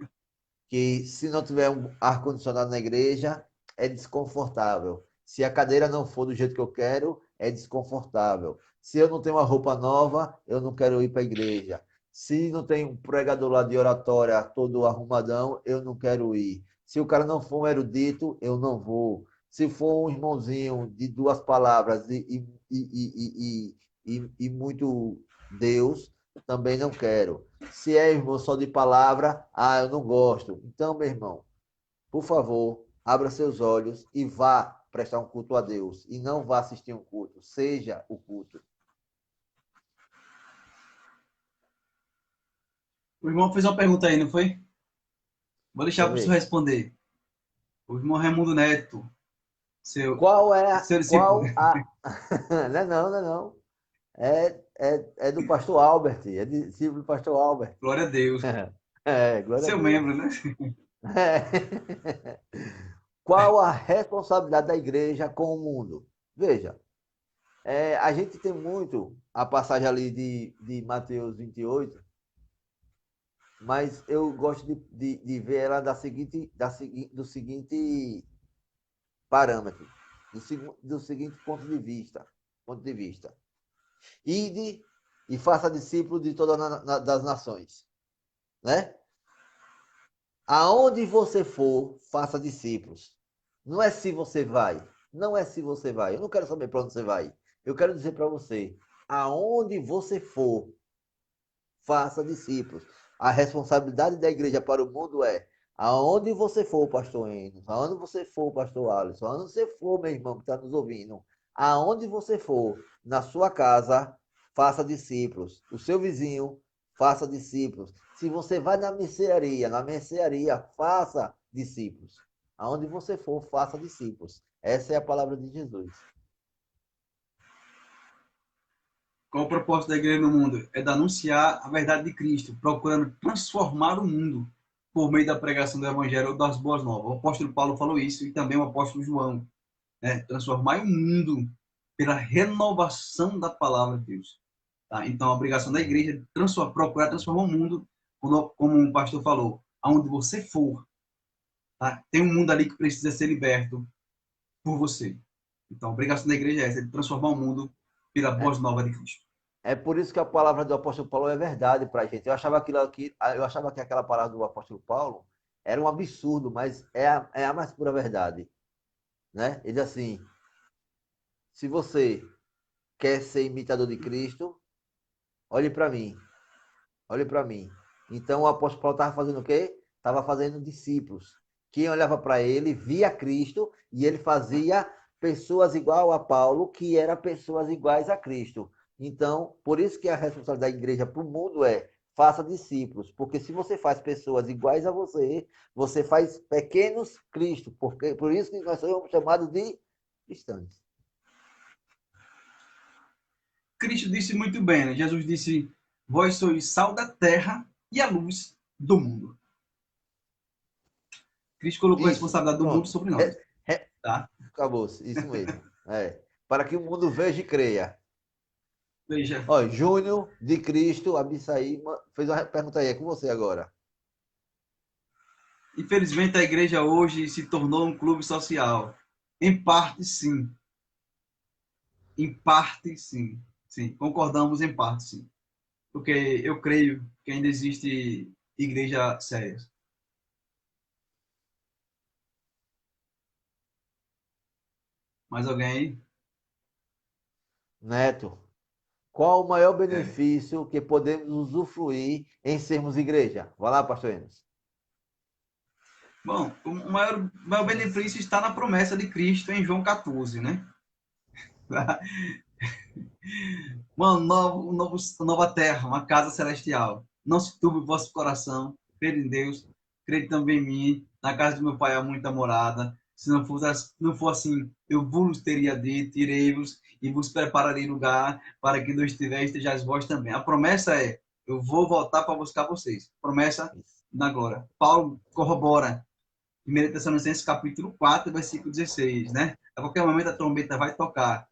Que se não tiver um ar-condicionado na igreja, é desconfortável. Se a cadeira não for do jeito que eu quero, é desconfortável. Se eu não tenho uma roupa nova, eu não quero ir para a igreja. Se não tem um pregador lá de oratória todo arrumadão, eu não quero ir. Se o cara não for um erudito, eu não vou. Se for um irmãozinho de duas palavras e muito Deus, também não quero. Se é irmão só de palavra, eu não gosto. Então, meu irmão, por favor, abra seus olhos e vá prestar um culto a Deus. E não vá assistir um culto, seja o culto. O irmão fez uma pergunta aí, não foi? Vou Deixa deixar eu para o senhor ver. responder. O irmão Raimundo Neto, Qual é, seu discípulo. qual a... Não é não, não é não. É do pastor Albert, é discípulo do pastor Albert. Glória a Deus. Glória a Seu Deus. membro, né? Qual a responsabilidade da igreja com o mundo? Veja, a gente tem muito a passagem ali de Mateus 28, mas eu gosto de ver ela do seguinte parâmetro, do seguinte ponto de vista. Ide e faça discípulo de todas das nações, né? Aonde você for, faça discípulos. Não é se você vai, não é se você vai. Eu não quero saber para onde você vai. Eu quero dizer para você, aonde você for, faça discípulos. A responsabilidade da igreja para o mundo é: aonde você for, pastor Enos, aonde você for, pastor Alisson, aonde você for, meu irmão que está nos ouvindo, aonde você for, na sua casa, faça discípulos. O seu vizinho, faça discípulos. Se você vai na mercearia, faça discípulos. Aonde você for, faça discípulos. Essa é a palavra de Jesus. Qual o propósito da igreja no mundo? É de anunciar a verdade de Cristo, procurando transformar o mundo por meio da pregação do Evangelho ou das boas novas. O apóstolo Paulo falou isso e também o apóstolo João. Né? Transformar o mundo pela renovação da palavra de Deus. Tá? Então, a obrigação da igreja é procurar transformar o mundo, como o pastor falou, aonde você for. Tá? Tem um mundo ali que precisa ser liberto por você. Então, a obrigação da igreja é essa, de transformar o mundo pela É, boas novas de Cristo. É por isso que a palavra do apóstolo Paulo é verdade para a gente. Eu achava que aquela palavra do apóstolo Paulo era um absurdo, mas é a mais pura verdade, né? Ele diz assim: se você quer ser imitador de Cristo, olhe para mim, olhe para mim. Então o apóstolo Paulo estava fazendo o quê? Estava fazendo discípulos. Quem olhava para ele via Cristo e ele fazia pessoas igual a Paulo, que eram pessoas iguais a Cristo. Então, por isso que a responsabilidade da igreja para o mundo é: faça discípulos, porque se você faz pessoas iguais a você, você faz pequenos Cristo, porque por isso que nós somos chamados de cristãos. Cristo disse muito bem, né? Jesus disse: Vós sois sal da terra e a luz do mundo. Cristo colocou a Isso, responsabilidade do mundo pronto. sobre nós. Tá? Acabou, isso mesmo. Para que o mundo veja e creia. Veja, Ó, Júnior de Cristo, Abissaí, fez uma pergunta aí, é com você agora. infelizmente a igreja hoje se tornou um clube social. Em parte, sim. Em parte, sim. Sim, concordamos em parte, sim. Porque eu creio que ainda existe igreja séria. Mais alguém aí? Neto, qual o maior É. benefício que podemos usufruir em sermos igreja? Vai lá, pastor Enos. Bom, o maior benefício está na promessa de Cristo em João 14, né? Nova terra, uma casa celestial. Não se turbe o vosso coração, crede em Deus, crede também em mim. Na casa do meu pai há muita morada. Se não for assim, eu vos teria dito, irei-vos e vos prepararei lugar para que onde estiver, estejais vós também. A promessa é, eu vou voltar para buscar vocês. Promessa na glória. Paulo corrobora, 1 Tessalonicenses capítulo 4, versículo 16, né? A qualquer momento a trombeta vai tocar.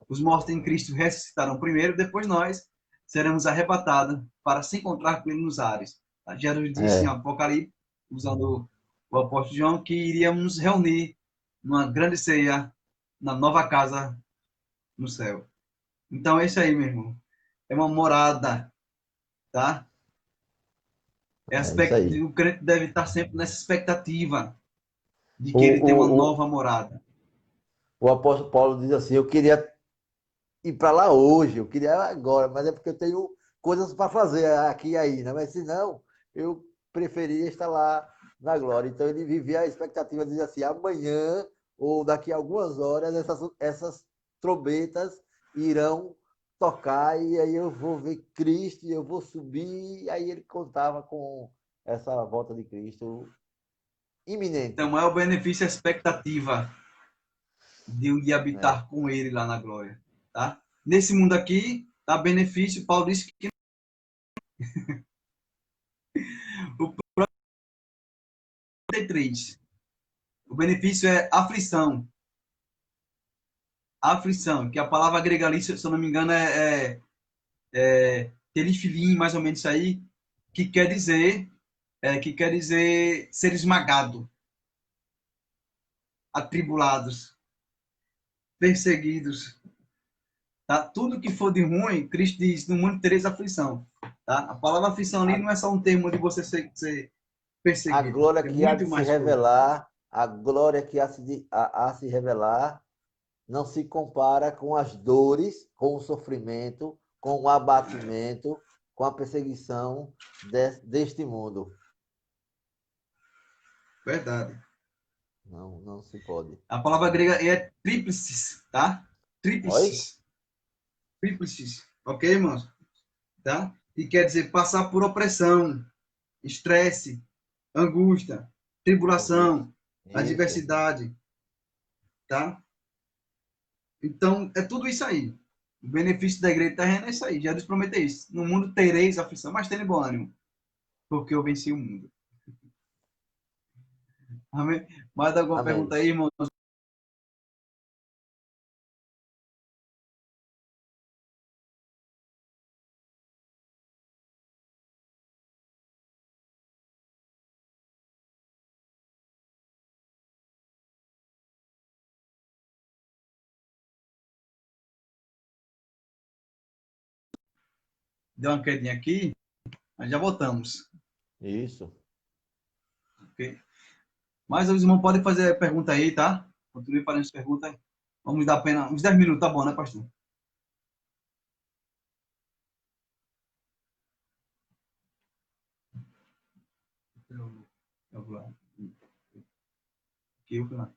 Os mortos em Cristo ressuscitarão primeiro, depois nós seremos arrebatados para se encontrar com ele nos ares. Jesus disse em É, Apocalipse, usando o apóstolo João, que iríamos nos reunir numa grande ceia na nova casa no céu. Então é isso aí, meu irmão. É uma morada, tá? é isso aí. O crente deve estar sempre nessa expectativa de O, que ele tem uma o, nova o, morada. o apóstolo Paulo diz assim: eu queria ir para lá hoje, eu queria agora, mas é porque eu tenho coisas para fazer aqui e aí, né? Mas se não, eu preferia estar lá na glória. Então ele vivia a expectativa de dizer assim: amanhã ou daqui a algumas horas essas trombetas irão tocar e aí eu vou ver Cristo e eu vou subir. E aí ele contava com essa volta de Cristo Então, o iminente, maior benefício é a expectativa de um dia né? habitar com ele lá na glória, tá? Nesse mundo aqui, dá benefício, Paulo disse que o 33, o benefício é aflição. Aflição, que a palavra grega ali, se eu não me engano, é terifilim, mais ou menos isso aí, que quer dizer ser esmagado, atribulados, perseguidos, tá? Tudo que for de ruim, Cristo diz, no mundo tereis aflição, tá? A palavra aflição ali A, não é só um termo de você ser a perseguido, glória é que há muito de se mais coisa. revelar, a glória que há se revelar, não se compara com as dores, com o sofrimento, com o abatimento, com a perseguição deste mundo. Verdade. Não, não se pode. A palavra grega é tríplices, tá? Oi? Tríplices. Tríplices. Ok, irmãos? Tá? E quer dizer passar por opressão, estresse, angústia, Angústia. tribulação, Isso. adversidade, tá? Então, é tudo isso aí. O benefício da igreja terrena é isso aí. Jesus prometeu isso. No mundo tereis aflição, mas tenha bom ânimo, porque eu venci o mundo. Amém? Mais alguma Amém. pergunta aí, irmão? Deu uma quedinha aqui, mas já voltamos. Isso. Ok? Mas os irmãos podem fazer pergunta aí, tá? Continue fazendo as perguntas. Vamos dar apenas uns 10 minutos, tá bom, né, pastor? Eu vou lá. Aqui, eu vou lá.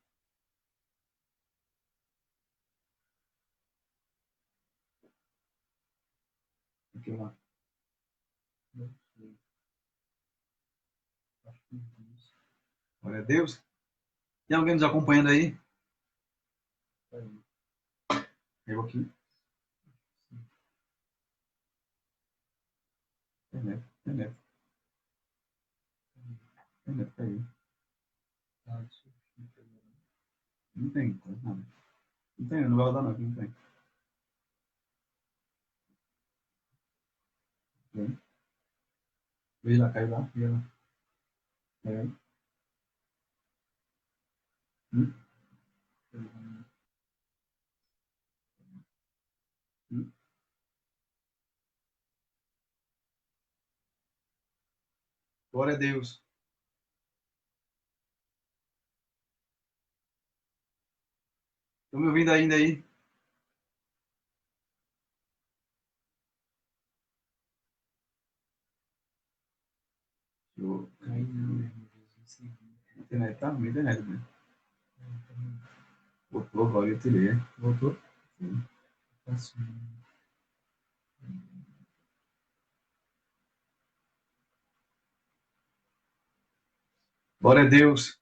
Aqui, eu vou lá. Glória a Deus. Tem alguém nos acompanhando aí? Eu aqui. Tem neto, tem neto. Tem neto, tá aí. Não tem, tá? Nada. Não tem, não vai rodar não, não tem. Vem. Veja lá, caiu lá, veja lá. Caiu aí. Hum? Hum? Glória a Deus. Estão me ouvindo ainda aí? Eu... Caiu, não. Internet tá ruim, internet, né? Voltou, agora eu tirei. Voltou? Sim. Glória a Deus.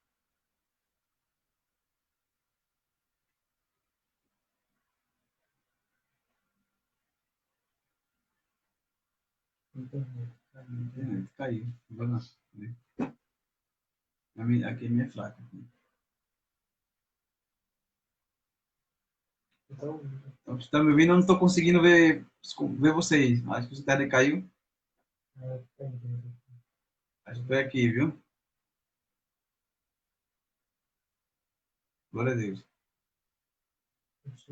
Internet caiu. Vamos lá. Aqui é minha fraca. Então, você está me ouvindo? Eu não estou conseguindo ver vocês. Acho que o internet caiu. Acho que foi aqui, viu? Glória a Deus. Vocês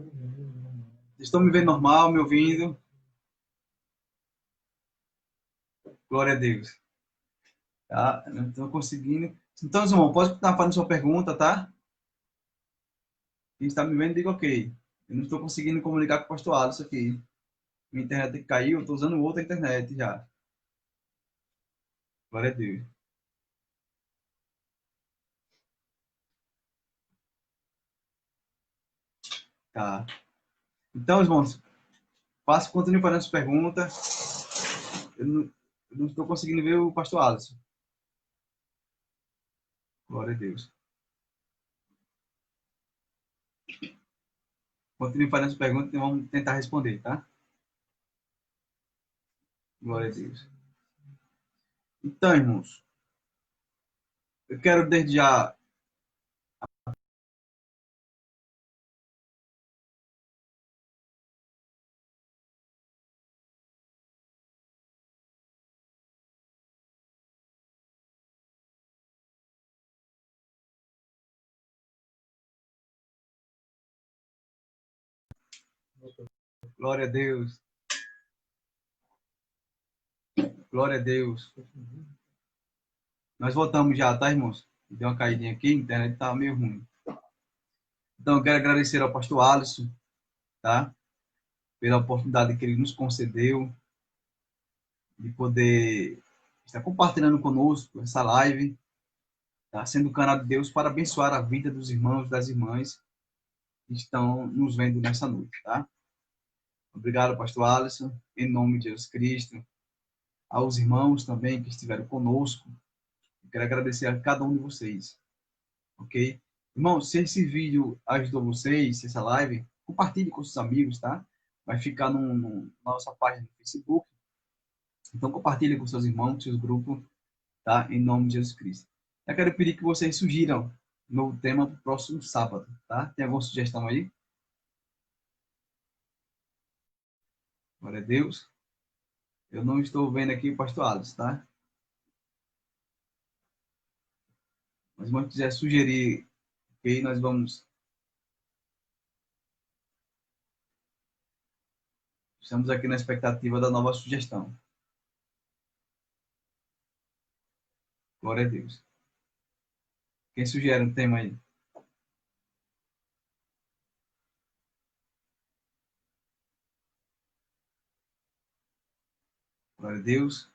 estão me vendo normal, me ouvindo? Glória a Deus. Tá? Não estou conseguindo. Então, irmão, pode estar fazendo sua pergunta, tá? Quem está me vendo, diga ok. Eu não estou conseguindo comunicar com o pastor Alisson aqui. Minha internet caiu, eu estou usando outra internet já. Glória a Deus. Tá. Então, irmãos, continue fazendo as perguntas. Eu não estou conseguindo ver o pastor Alisson. Glória a Deus. Continue fazendo as perguntas e vamos tentar responder, tá? Glória a Deus. Então, irmãos, eu quero desde já. Glória a Deus. Glória a Deus. Nós voltamos já, tá, irmãos? Deu uma caidinha aqui, a internet tá meio ruim. Então, eu quero agradecer ao pastor Alisson, tá? Pela oportunidade que ele nos concedeu de poder estar compartilhando conosco essa live, tá? Sendo o canal de Deus para abençoar a vida dos irmãos e das irmãs que estão nos vendo nessa noite, tá? Obrigado, pastor Alisson, em nome de Jesus Cristo. Aos irmãos também que estiveram conosco. Eu quero agradecer a cada um de vocês, ok? Irmão, se esse vídeo ajudou vocês, se essa live, compartilhe com seus amigos, tá? Vai ficar na nossa página no Facebook. Então, compartilhe com seus irmãos, com seus grupos, tá? Em nome de Jesus Cristo. Eu quero pedir que vocês sugiram no tema do próximo sábado, tá? Tem alguma sugestão aí? Glória a Deus. Eu não estou vendo aqui o pastor Alisson, tá? Mas se quiser sugerir, ok? Nós vamos. Estamos aqui na expectativa da nova sugestão. Glória a Deus. Quem sugere um tema aí? Glória a Deus.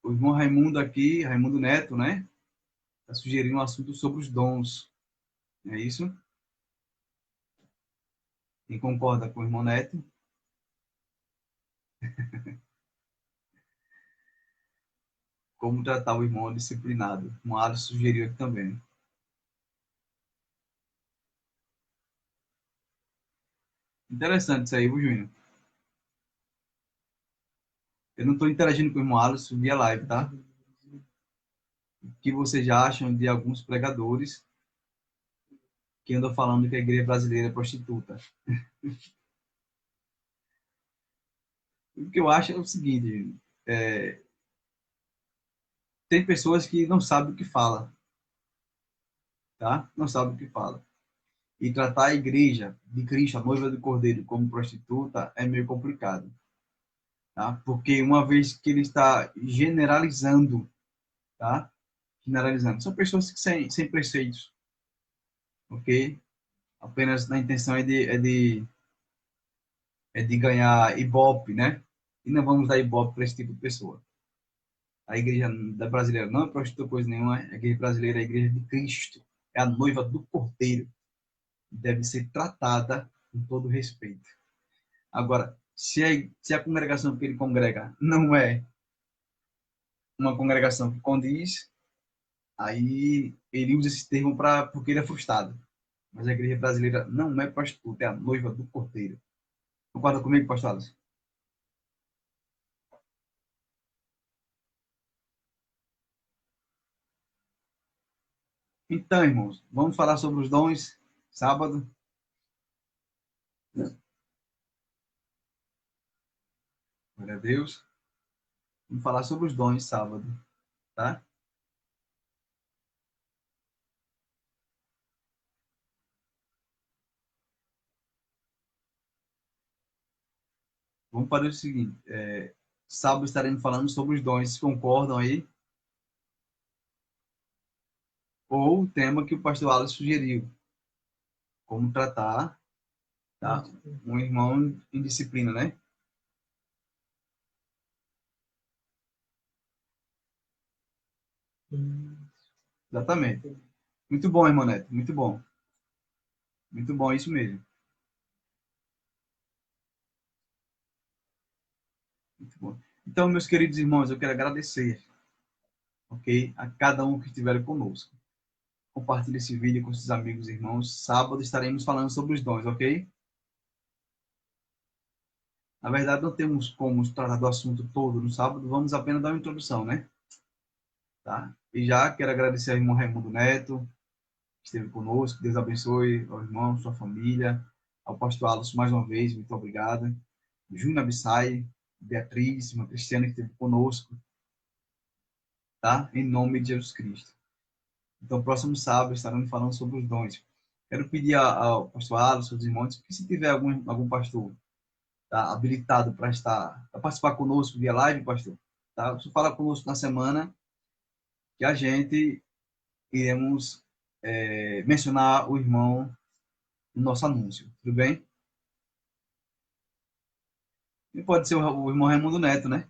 O irmão Raimundo aqui, Raimundo Neto, né? Está sugerindo um assunto sobre os dons. É isso? Quem concorda com o irmão Neto? Como tratar o irmão disciplinado? O irmão Alisson sugeriu aqui também. Interessante isso aí, viu, Júnior? Eu não estou interagindo com o irmão Alisson via live, tá? O que vocês já acham de alguns pregadores que andam falando que a igreja brasileira é prostituta? O que eu acho é o seguinte, tem pessoas que não sabem o que fala, tá? Não sabem o que fala. E tratar a igreja de Cristo, a noiva do Cordeiro, como prostituta é meio complicado, tá? Porque uma vez que ele está generalizando, tá? Generalizando. São pessoas que sem preceitos, ok? Apenas na intenção é de ganhar ibope, né? E não vamos dar ibope para esse tipo de pessoa. A igreja da brasileira não é prostituta coisa nenhuma, a igreja brasileira é a igreja de Cristo, é a noiva do Cordeiro, deve ser tratada com todo respeito. Agora, se a congregação que ele congrega não é uma congregação que condiz, aí ele usa esse termo porque ele é frustrado. Mas a igreja brasileira não é prostituta, é a noiva do Cordeiro. Concorda comigo, pastor Alisson? Então, irmãos, vamos falar sobre os dons sábado. Glória a Deus. Vamos falar sobre os dons sábado, tá? Vamos para o seguinte. Sábado estaremos falando sobre os dons. Vocês concordam aí? Ou o tema que o pastor Alisson sugeriu. Como tratar, tá? Um irmão em disciplina, né? Exatamente. Muito bom, irmão Neto. Muito bom. Muito bom, isso mesmo. Muito bom. Então, meus queridos irmãos, eu quero agradecer, ok? A cada um que estiver conosco. Compartilhe esse vídeo com seus amigos e irmãos. Sábado estaremos falando sobre os dons, ok? Na verdade, não temos como tratar do assunto todo no sábado, vamos apenas dar uma introdução, né? Tá? E já quero agradecer ao irmão Raimundo Neto, que esteve conosco. Deus abençoe ao irmão, sua família, ao pastor Alisson mais uma vez, muito obrigado. Júnior Abissai, Beatriz, uma Cristiana que esteve conosco, tá? Em nome de Jesus Cristo. Então, próximo sábado estaremos falando sobre os dons. Quero pedir ao pastor Alisson, aos irmãos, que se tiver algum pastor tá, habilitado para participar conosco via live, pastor, tá? Você fala conosco na semana que a gente iremos mencionar o irmão no nosso anúncio, tudo bem? E pode ser o irmão Raimundo Neto, né?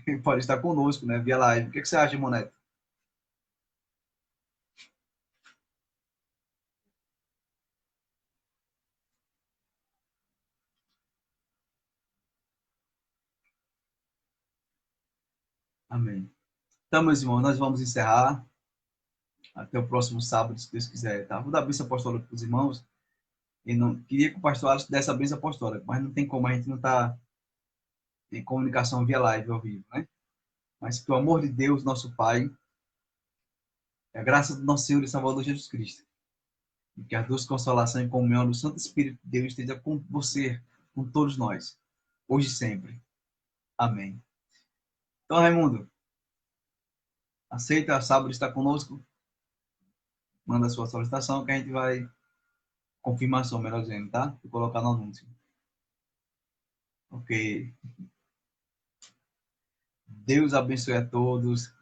Ele pode estar conosco, né? Via live. O que você acha, irmão Neto? Amém. Então, meus irmãos, nós vamos encerrar. Até o próximo sábado, se Deus quiser, tá? Vou dar a bênção apostólica para os irmãos. E não queria que o pastor Alisson desse a bênção apostólica, mas não tem como, a gente não está em comunicação via live ao vivo, né? Mas que o amor de Deus, nosso Pai, e a graça do nosso Senhor e Salvador Jesus Cristo, e que a doce consolação e comunhão do Santo Espírito de Deus esteja com você, com todos nós, hoje e sempre. Amém. Então, Raimundo, aceita sábado estar conosco? Manda a sua solicitação que a gente vai confirmação, melhor dizendo, tá? Vou colocar no anúncio. Ok. Deus abençoe a todos.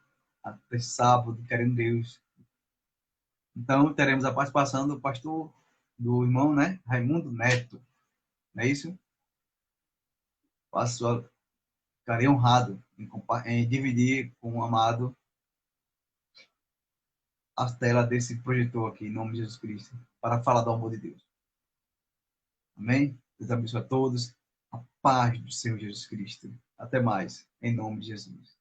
Até sábado, querendo Deus. Então, teremos a participação do pastor, do irmão, né? Raimundo Neto. Não é isso? Ficarei honrado em dividir com o amado a tela desse projetor aqui, em nome de Jesus Cristo, para falar do amor de Deus. Amém? Deus abençoe a todos. A paz do Senhor Jesus Cristo. Até mais, em nome de Jesus.